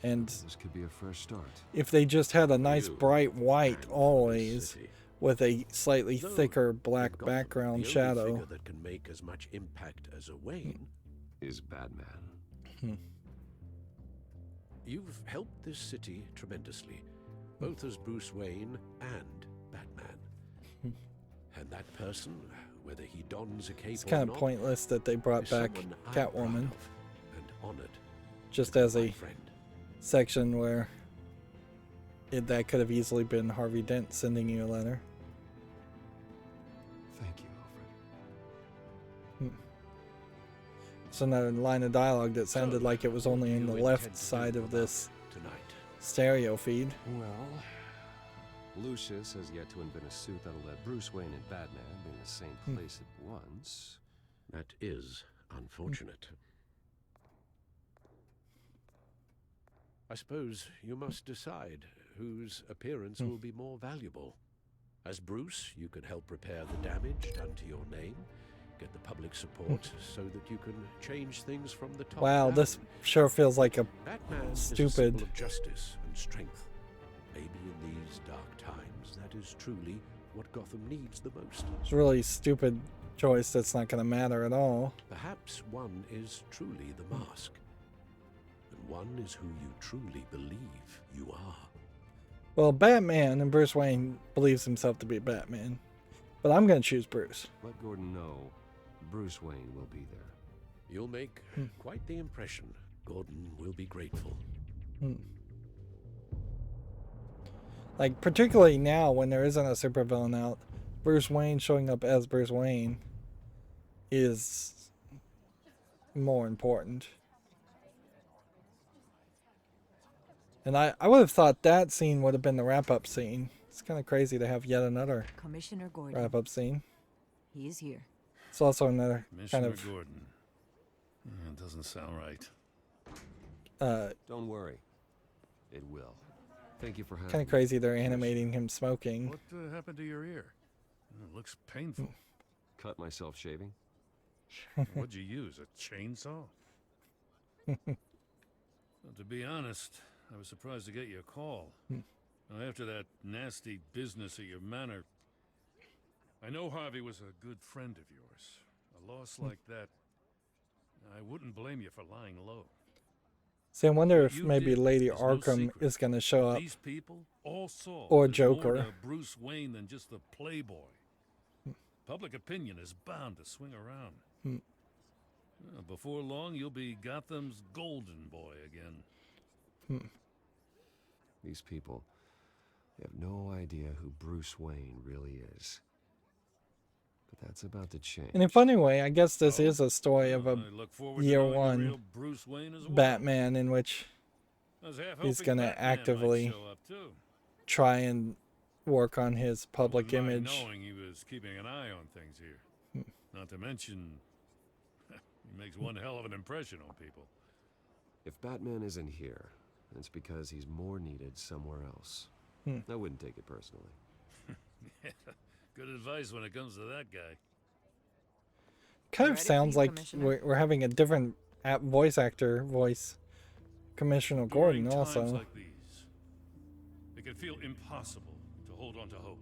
And This could be a fresh start. if they just had a nice You bright white and always this city. with a slightly Though thicker in black Gotham, background the only shadow. figure that can make as much impact as a Wayne. Is Batman. You've helped this city tremendously, both as Bruce Wayne and Batman. And that person, whether he dons a cape It's or kind of not, pointless that they brought is back someone I'm proud Catwoman of and honored. just as My a friend. section where that could have easily been Harvey Dent sending you a letter. Thank you, Alfred. It's another line of dialogue that sounded So, like it was only in you the intend left to do side of about this tonight. stereo feed. Well, Lucius has yet to invent a suit that'll let Bruce Wayne and Batman be in the same place at once. That is unfortunate. I suppose you must decide whose appearance will be more valuable. As Bruce, you can help repair the damage done to your name, get the public support so that you can change things from the top Wow, down. this sure feels like a Batman is a stupid. symbol of justice and strength. Maybe in these dark times, that is truly what Gotham needs the most. It's a really stupid choice that's not going to matter at all. Perhaps one is truly the mask, and one is who you truly believe you are. Well, Batman and Bruce Wayne believes himself to be Batman, but I'm going to choose Bruce. Let Gordon know Bruce Wayne will be there. You'll make quite the impression. Gordon will be grateful. Like, particularly now when there isn't a supervillain out, Bruce Wayne showing up as Bruce Wayne is more important. And I would have thought that scene would have been the wrap-up scene. It's kind of crazy to have yet another Commissioner Gordon. wrap-up scene. He is here. It's also another kind Commissioner of Gordon. That doesn't sound right. Don't worry. It will. Thank you for having kind of me. crazy they're animating him smoking. What happened to your ear? It looks painful. Cut myself shaving. What'd you use, a chainsaw? Well, to be honest, I was surprised to get your call. Now, after that nasty business at your manor, I know Harvey was a good friend of yours. A loss like that, I wouldn't blame you for lying low. See, I wonder What if you maybe did Lady is no Arkham secret. is going to show up. These people all saw Or there's more Joker. to Bruce Wayne than just the playboy. Public opinion is bound to swing around. Before long, you'll be Gotham's golden boy again. These people, they have no idea who Bruce Wayne really is. But that's about to change. In a funny way, I guess this is a story of a I look forward to year knowing the one real Bruce Wayne as well. Batman in which I was half he's hoping gonna Batman might actively show up too. try and work on his public image. Knowing he was keeping an eye on things here. Not to mention, he makes one hell of an impression on people. If Batman isn't here, it's because he's more needed somewhere else. I wouldn't take it personally. Yeah, good advice when it comes to that guy. Kind of sounds like we're having a different voice actor voice Commissioner Gordon During also. times like these, it can feel impossible to hold on to hope.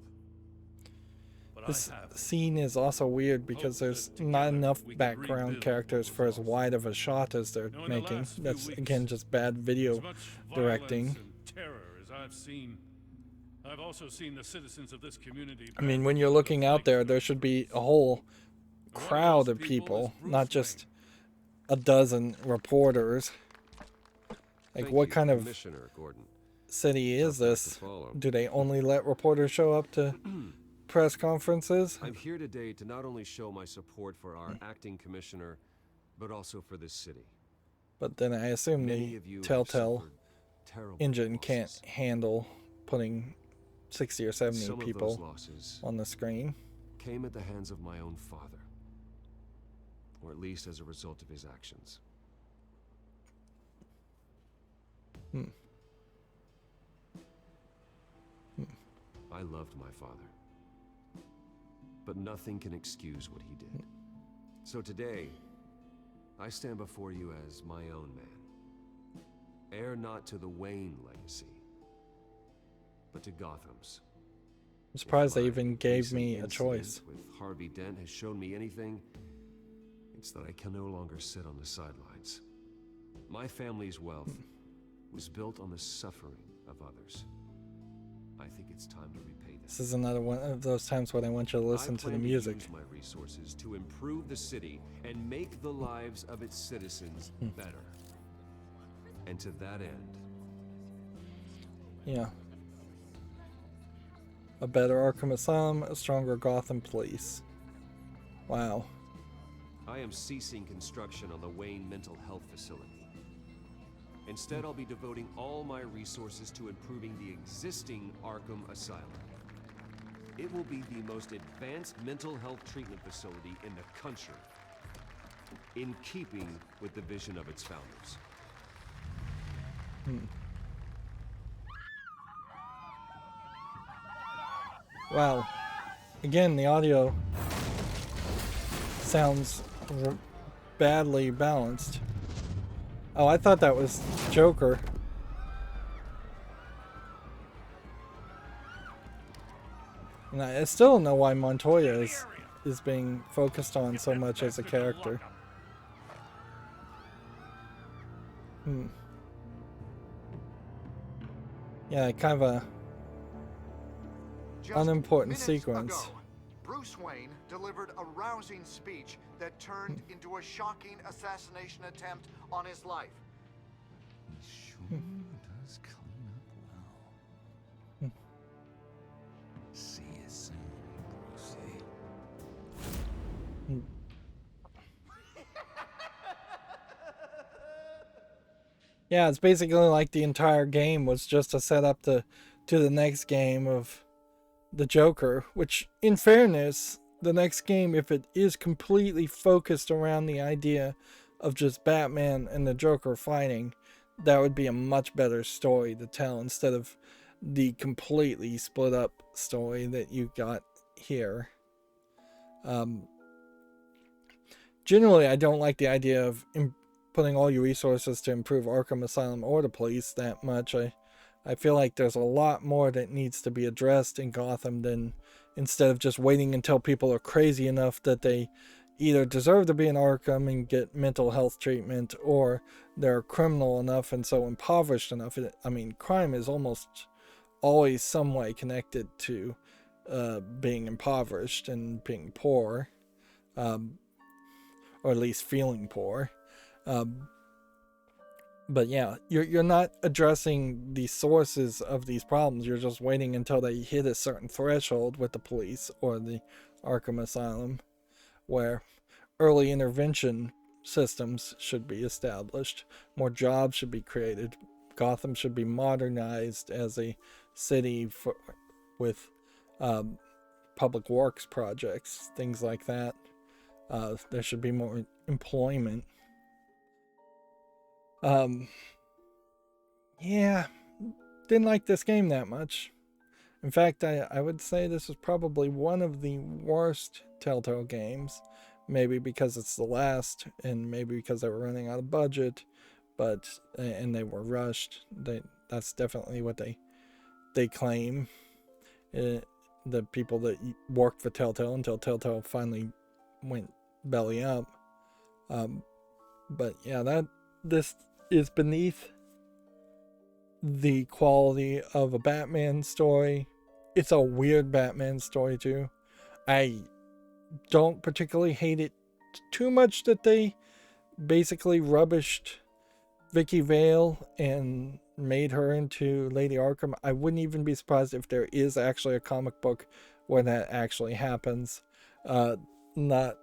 But This scene is also weird because there's not enough background characters for as wide of a shot as they're making. That's again just bad video directing. Terror as I've also seen the citizens of this community. I mean, when you're looking out there, there should be a whole crowd of people, not just a dozen reporters. Like, what kind of city is this? Do they only let reporters show up to press conferences? I'm here today to not only show my support for our acting commissioner, but also for this city. But then I assume the Telltale engine can't handle putting 60 or 70 people on the screen. Came at the hands of my own father, or at least as a result of his actions. I loved my father, but nothing can excuse what he did. So today, I stand before you as my own man, heir not to the Wayne legacy, but to Gotham's. I'm surprised they even gave me a choice. With Harvey Dent has shown me anything, it's that I can no longer sit on the sidelines. My family's wealth was built on the suffering of others. I think it's time to repay this. This is another one of those times when I want you to listen to the music. I plan to use my resources to improve the city and make the lives of its citizens better. And to that end, yeah, a better Arkham Asylum, a stronger Gotham Police. Wow. I am ceasing construction on the Wayne Mental Health Facility. Instead, I'll be devoting all my resources to improving the existing Arkham Asylum. It will be the most advanced mental health treatment facility in the country, in keeping with the vision of its founders. Wow. Again, the audio sounds badly balanced. Oh, I thought that was Joker. And I still don't know why Montoya is being focused on so much as a character. Yeah, kind of a unimportant sequence. Ago, Bruce Wayne delivered a rousing speech that turned into a shocking assassination attempt on his life. He sure does clean up well. See you soon, Brucey. Yeah, it's basically like the entire game was just a setup to the next game of the Joker, which, in fairness, the next game, if it is completely focused around the idea of just Batman and the Joker fighting, that would be a much better story to tell instead of the completely split up story that you got here. Generally, I don't like the idea of putting all your resources to improve Arkham Asylum or the police that much. I feel like there's a lot more that needs to be addressed in Gotham than instead of just waiting until people are crazy enough that they either deserve to be in Arkham and get mental health treatment, or they're criminal enough and so impoverished enough. I mean, crime is almost always some way connected to being impoverished and being poor, or at least feeling poor. But yeah, you're not addressing the sources of these problems. You're just waiting until they hit a certain threshold with the police or the Arkham Asylum, where early intervention systems should be established. More jobs should be created Gotham should be modernized as a city with public works projects, things like that. There should be more employment. Yeah, didn't like this game that much. In fact, I would say this is probably one of the worst Telltale games. Maybe because it's the last, and maybe because they were running out of budget, and they were rushed. That's definitely what they claim. The people that worked for Telltale until Telltale finally went belly up. But yeah, this is beneath the quality of a Batman story. It's a weird Batman story too. I don't particularly hate it too much that they basically rubbished Vicky Vale and made her into Lady Arkham. I wouldn't even be surprised if there is actually a comic book where that actually happens. Not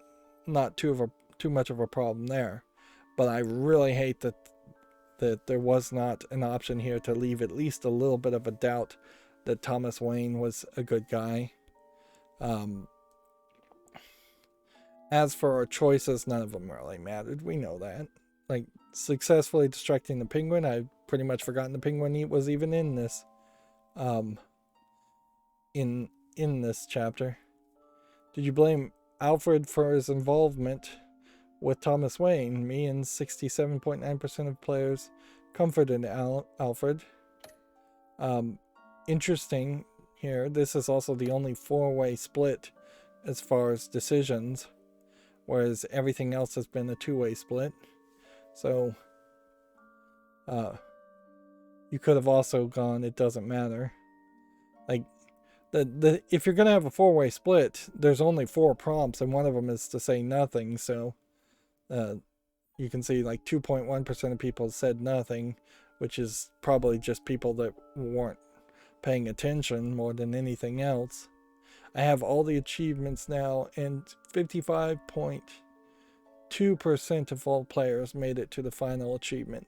too much of a problem there. But I really hate that there was not an option here to leave at least a little bit of a doubt that Thomas Wayne was a good guy. As for our choices, none of them really mattered. We know that. Like, successfully distracting the Penguin, I've pretty much forgotten the Penguin was even in this. In this chapter. Did you blame Alfred for his involvement with Thomas Wayne? Me and 67.9% of players comforted Alfred. Interesting here. This is also the only 4-way split as far as decisions, whereas everything else has been a 2-way split. So you could have also gone, it doesn't matter. Like, if you're gonna have a 4-way split, there's only 4 prompts, and one of them is to say nothing. So you can see like 2.1% of people said nothing, which is probably just people that weren't paying attention more than anything else. I have all the achievements now, and 55.2% of all players made it to the final achievement.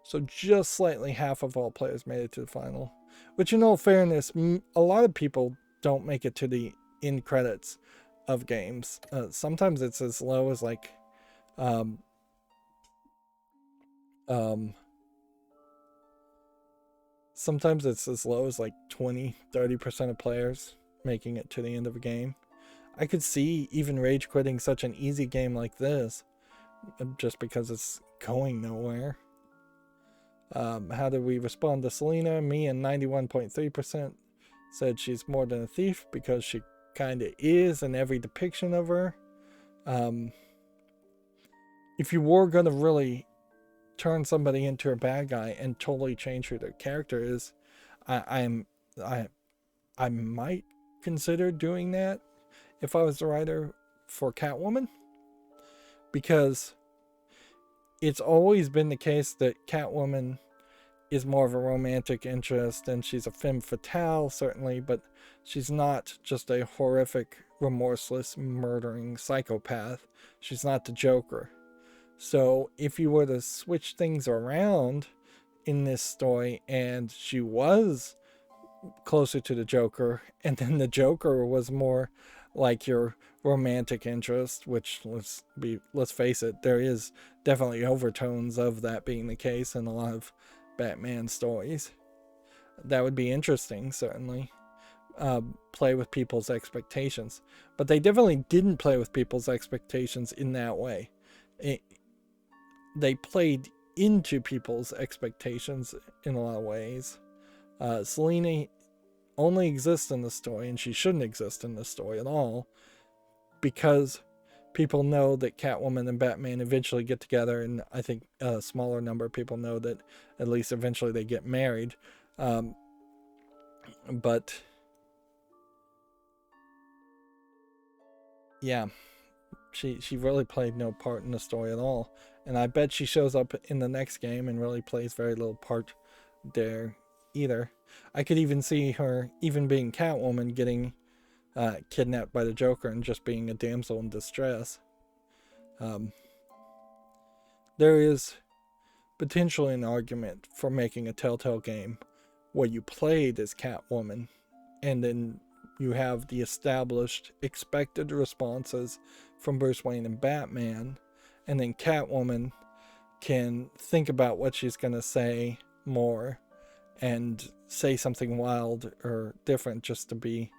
So just slightly half of all players made it to the final. Which, in all fairness, a lot of people don't make it to the end credits of games. Sometimes it's as low as like sometimes it's as low as like 20-30% of players making it to the end of a game. I could see even rage quitting such an easy game like this just because it's going nowhere. How did we respond to Selena? Me and 91.3% said she's more than a thief because she kind of is in every depiction of her. If you were going to really turn somebody into a bad guy and totally change who their character is, I might consider doing that if I was the writer for Catwoman, because it's always been the case that Catwoman is more of a romantic interest, and she's a femme fatale, certainly, but she's not just a horrific, remorseless, murdering psychopath. She's not the Joker. So if you were to switch things around in this story and she was closer to the Joker, and then the Joker was more like your romantic interest, which let's face it, there is definitely overtones of that being the case in a lot of Batman stories. That would be interesting, certainly. Play with people's expectations. But they definitely didn't play with people's expectations in that way. They played into people's expectations in a lot of ways. Selena only exists in the story, and she shouldn't exist in the story at all, because people know that Catwoman and Batman eventually get together, and I think a smaller number of people know that at least eventually they get married. But yeah, she really played no part in the story at all, and I bet she shows up in the next game and really plays very little part there either. I could even see her even being Catwoman getting kidnapped by the Joker and just being a damsel in distress. There is potentially an argument for making a Telltale game where you played as Catwoman, and then you have the established expected responses from Bruce Wayne and Batman, and then Catwoman can think about what she's going to say more and say something wild or different just to be,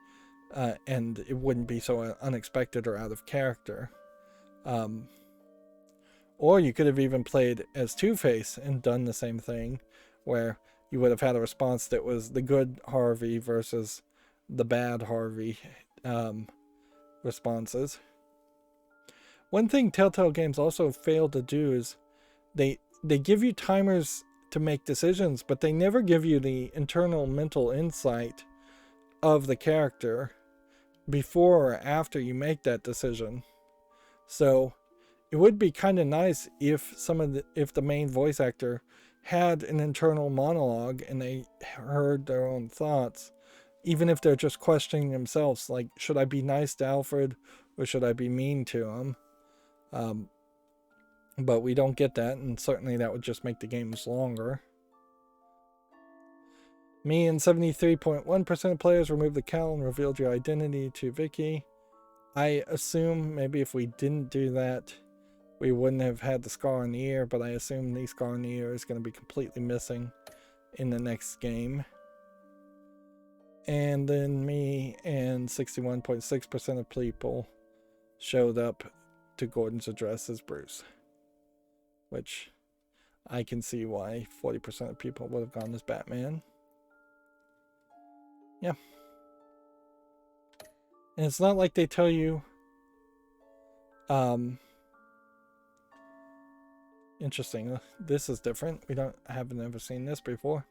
and it wouldn't be so unexpected or out of character. Or you could have even played as Two-Face and done the same thing, where you would have had a response that was the good Harvey versus the bad Harvey responses. One thing Telltale Games also failed to do is they give you timers to make decisions, but they never give you the internal mental insight of the character before or after you make that decision. So it would be kind of nice if if the main voice actor had an internal monologue and they heard their own thoughts, even if they're just questioning themselves, like, should I be nice to Alfred or should I be mean to him? But we don't get that, and certainly that would just make the games longer. Me and 73.1% of players removed the cowl and revealed your identity to Vicky. I assume maybe if we didn't do that, we wouldn't have had the scar on the ear, but I assume the scar on the ear is going to be completely missing in the next game. And then me and 61.6% of people showed up to Gordon's address as Bruce, which I can see why 40% of people would have gone as Batman. Yeah. And it's not like they tell you, interesting, this is different. I haven't ever seen this before.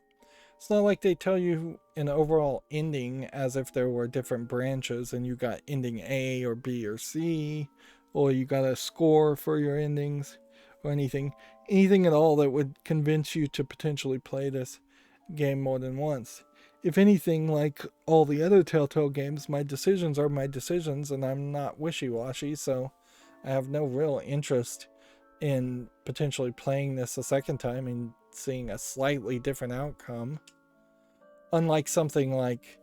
It's not like they tell you an overall ending as if there were different branches and you got ending A or B or C, or you got a score for your endings or anything at all that would convince you to potentially play this game more than once. If anything, like all the other Telltale games, my decisions are my decisions and I'm not wishy-washy, so I have no real interest in potentially playing this a second time and seeing a slightly different outcome. Unlike something like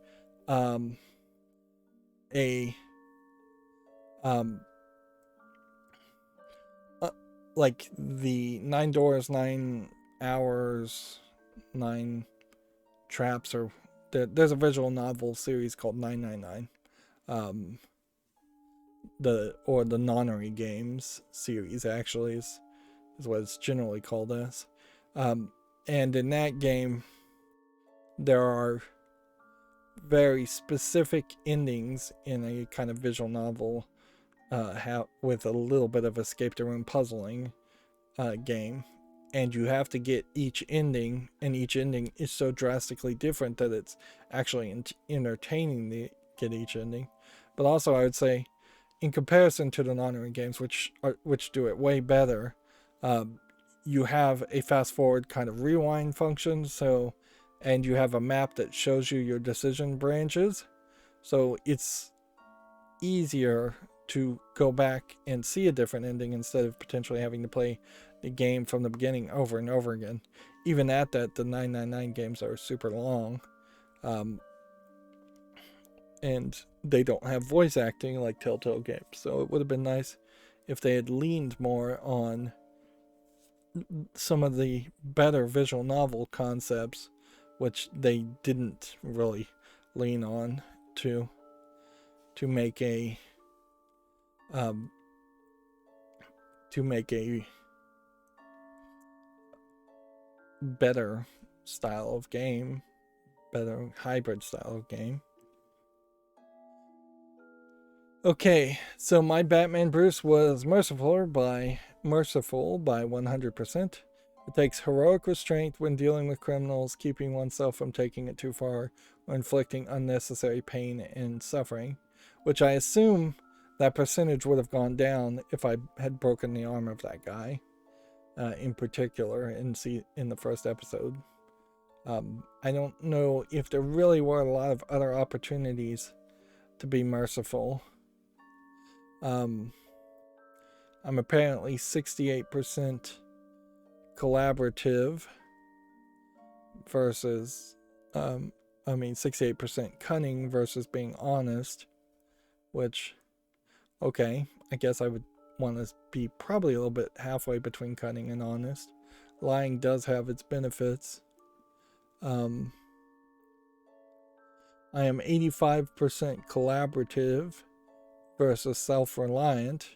like the 9 Doors, 9 Hours, 9 Traps, or there's a visual novel series called 999. The Nonary Games series actually is what it's generally called as. And in that game, there are very specific endings in a kind of visual novel with a little bit of escape the room puzzling game. And you have to get each ending, and each ending is so drastically different that it's actually entertaining to get each ending. But also, I would say, in comparison to the Nonary games, which do it way better, you have a fast forward kind of rewind function, and you have a map that shows you your decision branches, so it's easier to go back and see a different ending instead of potentially having to play the game from the beginning over and over again. Even at that, the 999 games are super long, and they don't have voice acting like Telltale Games, so it would have been nice if they had leaned more on some of the better visual novel concepts, which they didn't really lean on to make a better style of game, better hybrid style of game. Okay, so my Batman Bruce was merciful by 100%. It takes heroic restraint when dealing with criminals, keeping oneself from taking it too far or inflicting unnecessary pain and suffering, which I assume that percentage would have gone down if I had broken the arm of that guy, in particular, in the first episode. I don't know if there really were a lot of other opportunities to be merciful. I'm apparently 68% collaborative versus, 68% cunning versus being honest, which, okay, I guess I would want to be probably a little bit halfway between cunning and honest. Lying does have its benefits. I am 85% collaborative versus self-reliant,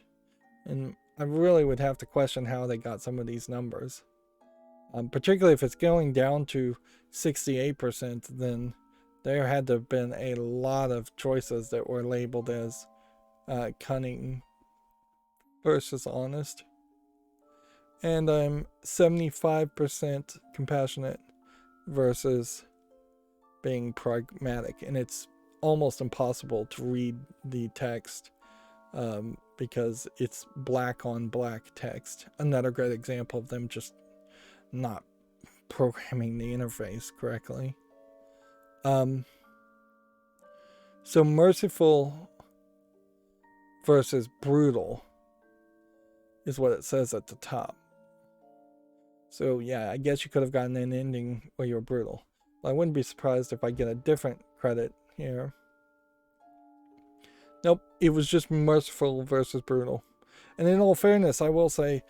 and I really would have to question how they got some of these numbers. Particularly if it's going down to 68%, then there had to have been a lot of choices that were labeled as cunning versus honest. And I'm 75% compassionate versus being pragmatic, and it's almost impossible to read the text because it's black on black text. Another great example of them just not programming the interface correctly. So merciful versus brutal is what it says at the top. So yeah, I guess you could have gotten an ending where you're brutal. I wouldn't be surprised if I get a different credit here. Nope, it was just merciful versus brutal. And in all fairness, I will say,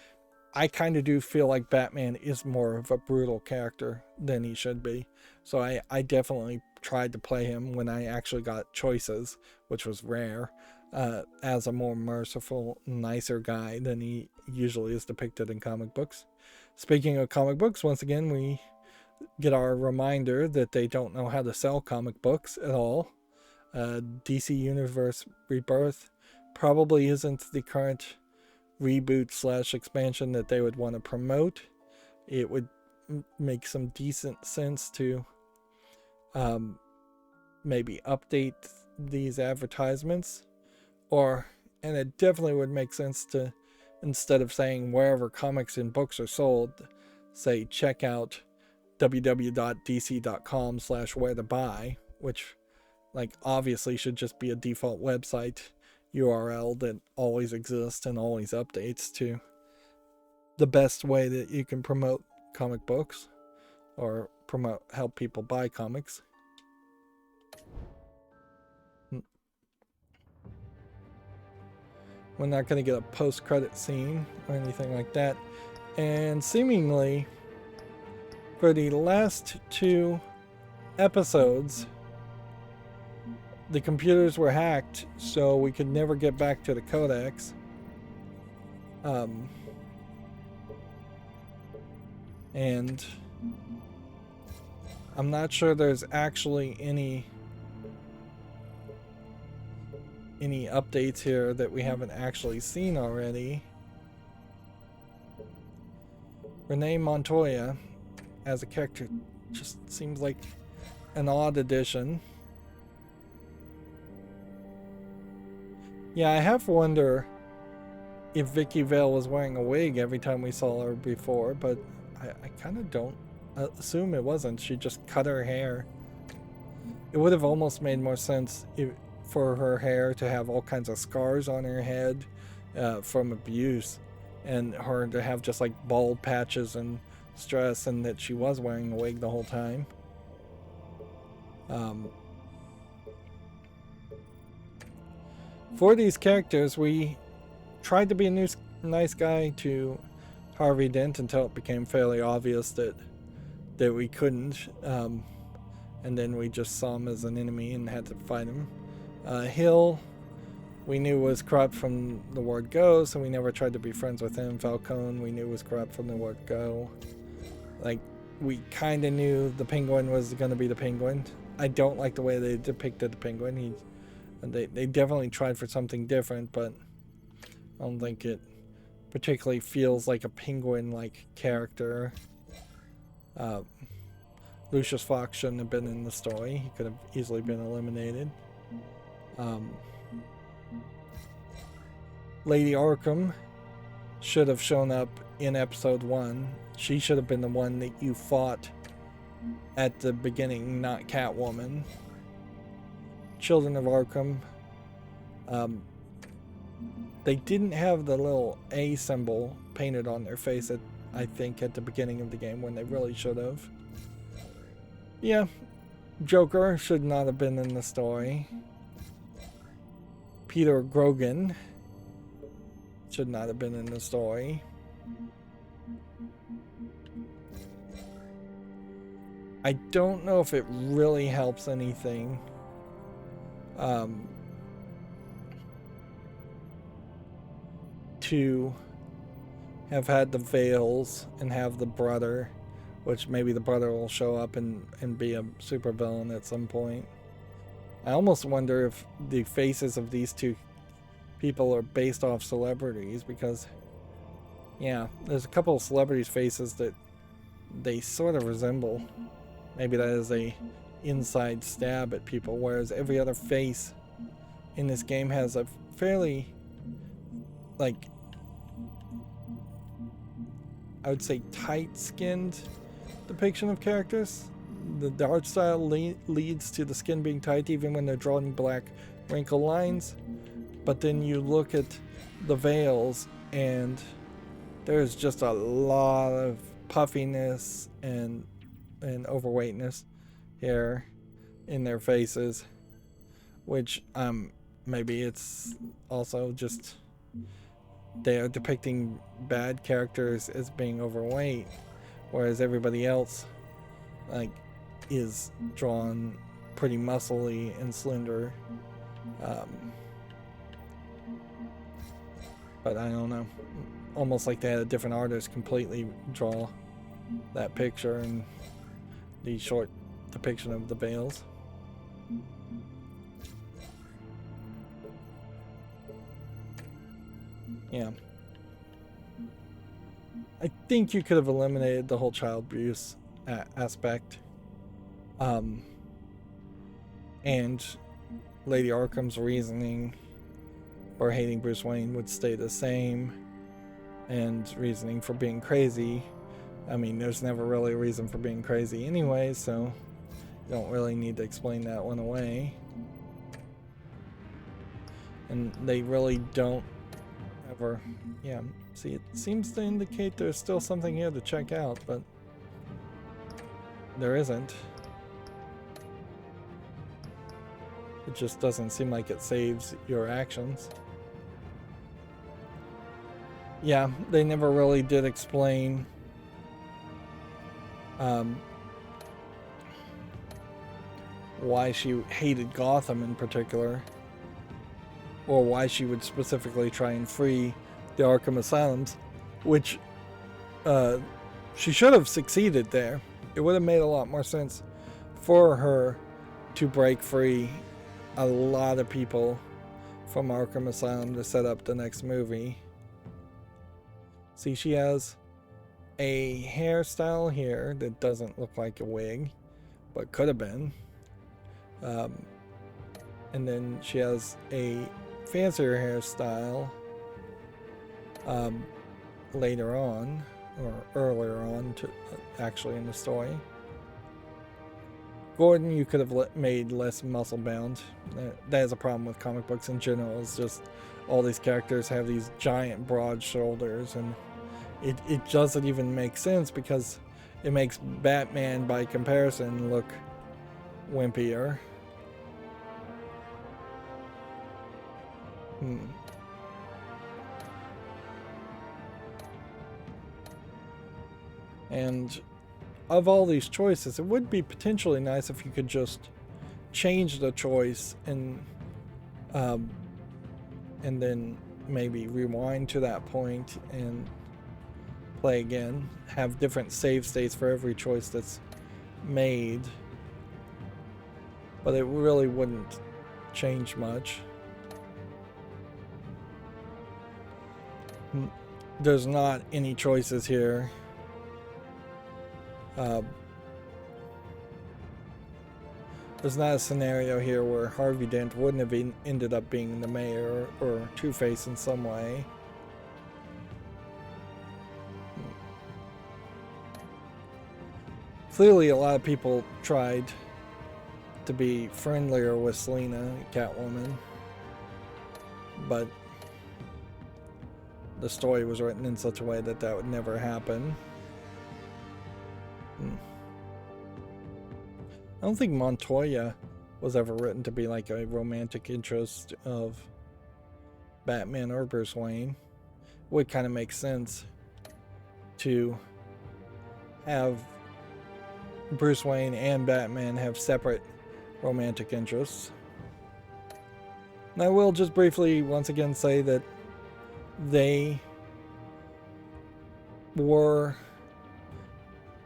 I kind of do feel like Batman is more of a brutal character than he should be. So I definitely tried to play him when I actually got choices, which was rare, as a more merciful, nicer guy than he usually is depicted in comic books. Speaking of comic books, once again, we get our reminder that they don't know how to sell comic books at all. DC Universe Rebirth probably isn't the current reboot / expansion that they would want to promote. It would make some decent sense to maybe update these advertisements, and it definitely would make sense to, instead of saying wherever comics and books are sold, say check out www.dc.com/where to buy, which like obviously should just be a default website URL that always exists and always updates to the best way that you can promote comic books or help people buy comics. We're not going to get a post-credit scene or anything like that. And seemingly for the last 2 episodes, the computers were hacked, so we could never get back to the codex. And I'm not sure there's actually any updates here that we haven't actually seen already. Renee Montoya as a character just seems like an odd addition. Yeah, I have to wonder if Vicky Vale was wearing a wig every time we saw her before, but I kind of don't assume it wasn't. She just cut her hair. It would have almost made more sense for her hair to have all kinds of scars on her head from abuse, and her to have just like bald patches and stress, and that she was wearing a wig the whole time. For these characters, we tried to be a nice guy to Harvey Dent until it became fairly obvious that we couldn't, and then we just saw him as an enemy and had to fight him. Hill, we knew was corrupt from the word go, so we never tried to be friends with him. Falcone, we knew was corrupt from the word go. Like, we kind of knew the Penguin was going to be the Penguin. I don't like the way they depicted the Penguin. They definitely tried for something different, but I don't think it particularly feels like a Penguin-like character. Lucius Fox shouldn't have been in the story. He could have easily been eliminated. Lady Arkham should have shown up in episode 1. She should have been the one that you fought at the beginning, not Catwoman. Children of Arkham, they didn't have the little A symbol painted on their face I think, at the beginning of the game when they really should have. Yeah, Joker should not have been in the story. Peter Grogan should not have been in the story. I don't know if it really helps anything. To have had the Veils and have the brother, which maybe the brother will show up and be a supervillain at some point. I almost wonder if the faces of these two people are based off celebrities, because yeah, there's a couple of celebrities' faces that they sort of resemble. Maybe that is a inside stab at people, whereas every other face in this game has a fairly, like, I would say tight-skinned depiction of characters. The art style leads to the skin being tight even when they're drawing black wrinkle lines. But then you look at the Veils and there's just a lot of puffiness and overweightness here in their faces, which maybe it's also just they are depicting bad characters as being overweight, whereas everybody else like is drawn pretty muscly and slender. But I don't know, almost like they had a different artist completely draw that picture and the short depiction of the Veils. Yeah. I think you could have eliminated the whole child abuse aspect. And Lady Arkham's reasoning for hating Bruce Wayne would stay the same. And reasoning for being crazy, I mean, there's never really a reason for being crazy anyway, so you don't really need to explain that one away. And they really don't ever, yeah, see, it seems to indicate there's still something here to check out, but there isn't. It just doesn't seem like it saves your actions. Yeah, they never really did explain why she hated Gotham in particular, or why she would specifically try and free the Arkham Asylums, which she should have succeeded there. It would have made a lot more sense for her to break free a lot of people from Arkham Asylum to set up the next movie. See, she has a hairstyle here that doesn't look like a wig, but could have been. And then she has a fancier hairstyle later on, or earlier on, actually in the story. Gordon, you could have made less muscle bound. That is a problem with comic books in general. It's just all these characters have these giant broad shoulders, and it doesn't even make sense because it makes Batman by comparison look wimpier. And of all these choices, it would be potentially nice if you could just change the choice and then maybe rewind to that point and play again. Have different save states for every choice that's made. But it really wouldn't change much. There's not any choices here. There's not a scenario here where Harvey Dent wouldn't have ended up being the mayor or Two-Face in some way. Clearly, a lot of people tried to be friendlier with Selina, Catwoman, but the story was written in such a way that that would never happen. I don't think Montoya was ever written to be like a romantic interest of Batman or Bruce Wayne. It would kind of make sense to have Bruce Wayne and Batman have separate romantic interests. And I will just briefly once again say that they were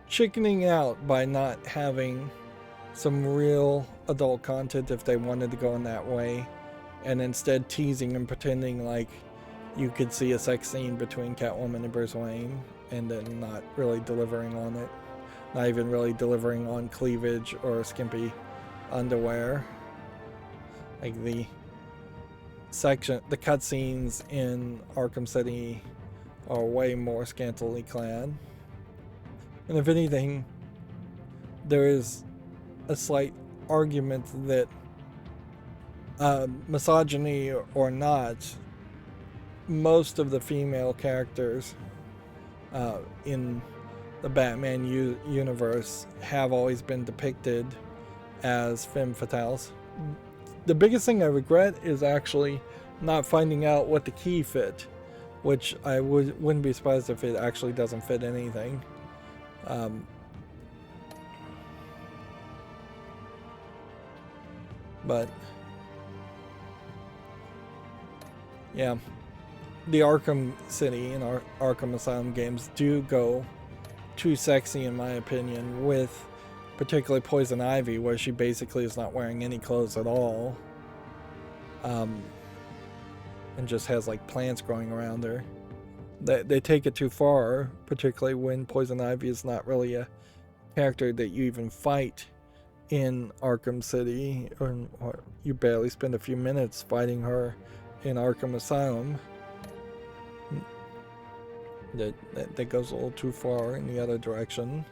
chickening out by not having some real adult content if they wanted to go in that way, and instead teasing and pretending like you could see a sex scene between Catwoman and Bruce Wayne, and then not really delivering on it. Not even really delivering on cleavage or skimpy underwear. Like the cutscenes in Arkham City are way more scantily clad. And if anything, there is a slight argument that misogyny or not, most of the female characters in the Batman universe have always been depicted as femme fatales. The biggest thing I regret is actually not finding out what the key fit, which I wouldn't be surprised if it actually doesn't fit anything. But yeah, the Arkham City and Arkham Asylum games do go too sexy in my opinion, with particularly Poison Ivy, where she basically is not wearing any clothes at all, and just has like plants growing around her. They take it too far, particularly when Poison Ivy is not really a character that you even fight in Arkham City, or you barely spend a few minutes fighting her in Arkham Asylum. That goes a little too far in the other direction.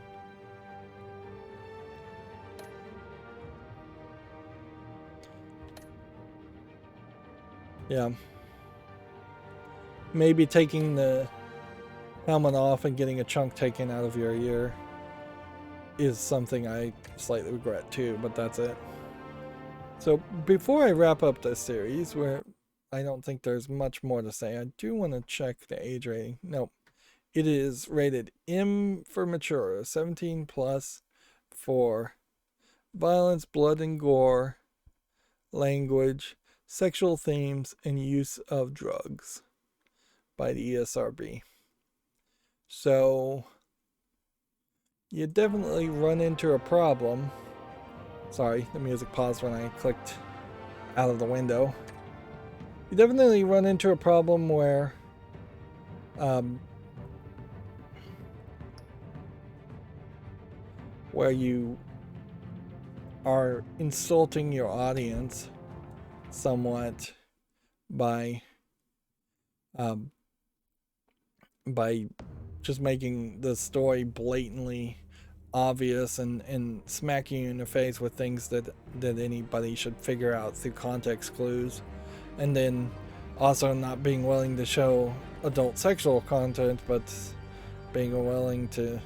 Yeah. Maybe taking the helmet off and getting a chunk taken out of your ear is something I slightly regret too, but that's it. So before I wrap up this series, where I don't think there's much more to say, I do want to check the age rating. Nope. It is rated M for mature, 17 plus, for violence, blood and gore, language, sexual themes, and use of drugs by the ESRB. So you definitely run into a problem. Sorry, the music paused when I clicked out of the window. You definitely run into a problem where you are insulting your audience somewhat by just making the story blatantly obvious and smacking you in the face with things that anybody should figure out through context clues, and then also not being willing to show adult sexual content but being willing to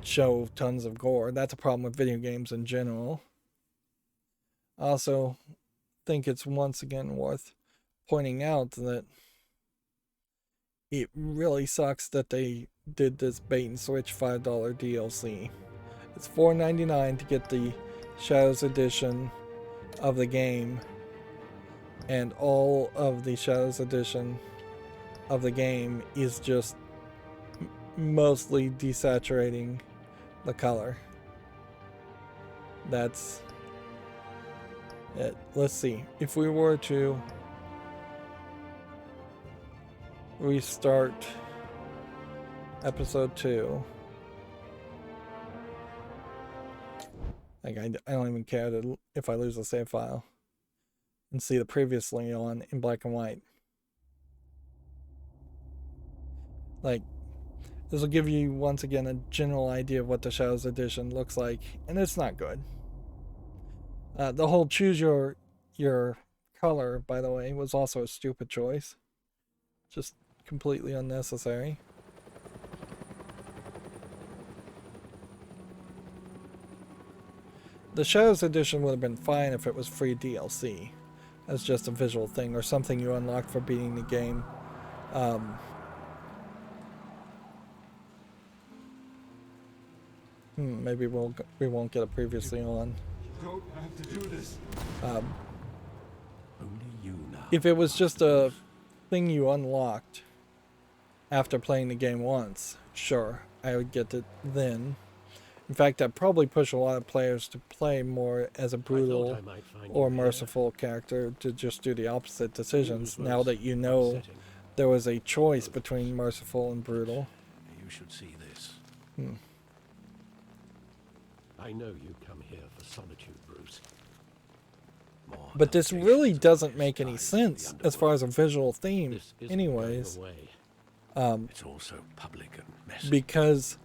show tons of gore. That's a problem with video games in general. I also think it's once again worth pointing out that it really sucks that they did this bait and switch $5 DLC. It's $4.99 to get the Shadows edition of the game, and all of the Shadows edition of the game is just mostly desaturating the color. That's it. Let's see. If we were to restart episode 2, like I don't even care if I lose the save file and see the previously on in black and white. Like, this will give you once again a general idea of what the Shadows edition looks like, and it's not good. The whole choose your color, by the way, was also a stupid choice. Just completely unnecessary. The Shadows Edition would have been fine if it was free DLC, as just a visual thing or something you unlock for beating the game. Maybe we won't get it previously on. You don't have to do this. Only you now. If it was just a thing you unlocked after playing the game once, sure, I would get it then. In fact, I'd probably push a lot of players to play more as a brutal or merciful character to just do the opposite decisions, now that you know there was a choice between merciful and brutal. You should see this. I know you come here for solitude, Bruce. But this really doesn't make any sense as far as a visual theme, anyways. It's also public and messy. Because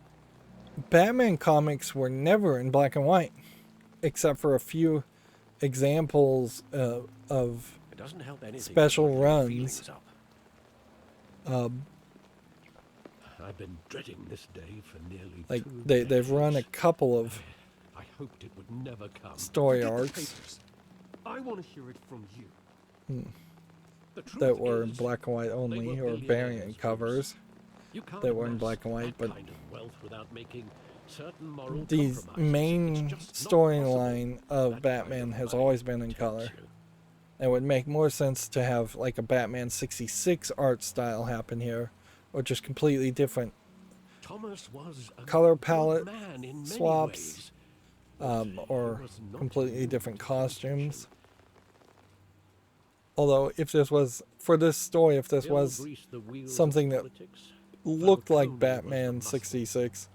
Batman comics were never in black and white, except for a few examples of special runs. I've been dreading this day for nearly like 2 they've days. run a couple of I hoped it would never come. story Get the arcs papers. I want to hear it from you. The truth that were in is, black and white only, were or billionaires, variant Bruce. covers You can't that were in amass black and white, that but kind of wealth without making certain moral the compromises. main It's just not storyline possible. of That Batman kind of has money always been in tempts color. you. It would make more sense to have like a Batman 66 art style happen here, or just completely different Thomas was a color good palette man in many swaps, ways. or He was not completely moved different to costumes. Although, if this was, for this story, if this Bill was greased the wheels of something that politics. looked like Falcone was the Batman muscle. 66,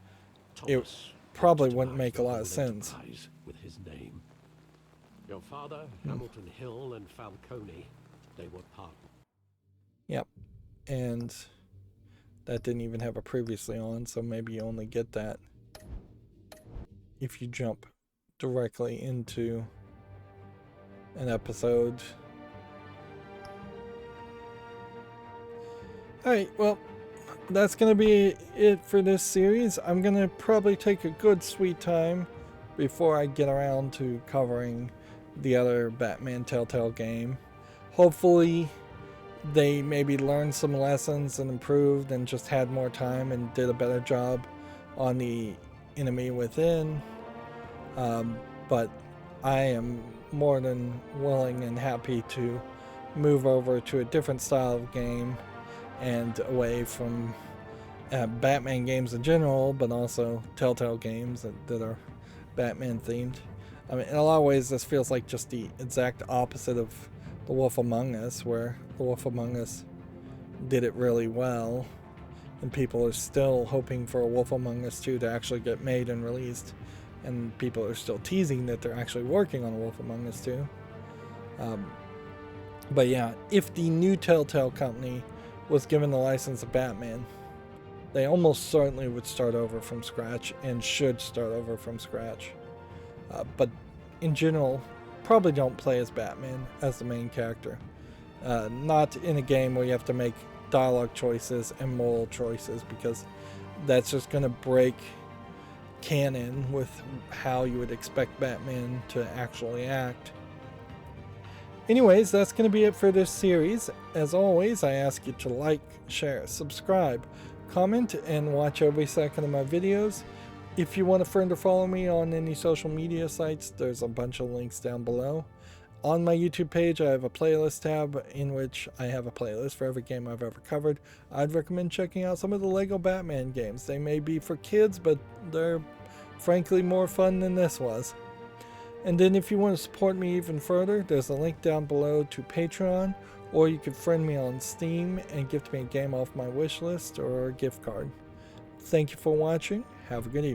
it Thomas probably legitimized wouldn't make the a lot whole of sense. enterprise with his name. Your father, Hamilton Hill, and Falcone, they were partners. Yep. And that didn't even have a previously on, so maybe you only get that if you jump directly into an episode. Alright, well, that's going to be it for this series. I'm going to probably take a good sweet time before I get around to covering the other Batman Telltale game. Hopefully they maybe learned some lessons and improved and just had more time and did a better job on the enemy within. But I am more than willing and happy to move over to a different style of game and away from Batman games in general, but also Telltale games that are Batman themed. I mean, in a lot of ways, this feels like just the exact opposite of The Wolf Among Us, where The Wolf Among Us did it really well, and people are still hoping for a Wolf Among Us 2 to actually get made and released, and people are still teasing that they're actually working on a Wolf Among Us 2. But yeah, if the new Telltale company was given the license of Batman, they almost certainly would start over from scratch and should start over from scratch. But in general, probably don't play as Batman as the main character. Not in a game where you have to make dialogue choices and moral choices, because that's just going to break canon with how you would expect Batman to actually act. Anyways, that's going to be it for this series. As always, I ask you to like, share, subscribe, comment, and watch every second of my videos. If you want a friend or follow me on any social media sites, there's a bunch of links down below. On my YouTube page, I have a playlist tab in which I have a playlist for every game I've ever covered. I'd recommend checking out some of the Lego Batman games. They may be for kids, but they're frankly more fun than this was. And then if you want to support me even further, there's a link down below to Patreon, or you can friend me on Steam and gift me a game off my wish list or a gift card. Thank you for watching. Have a good evening.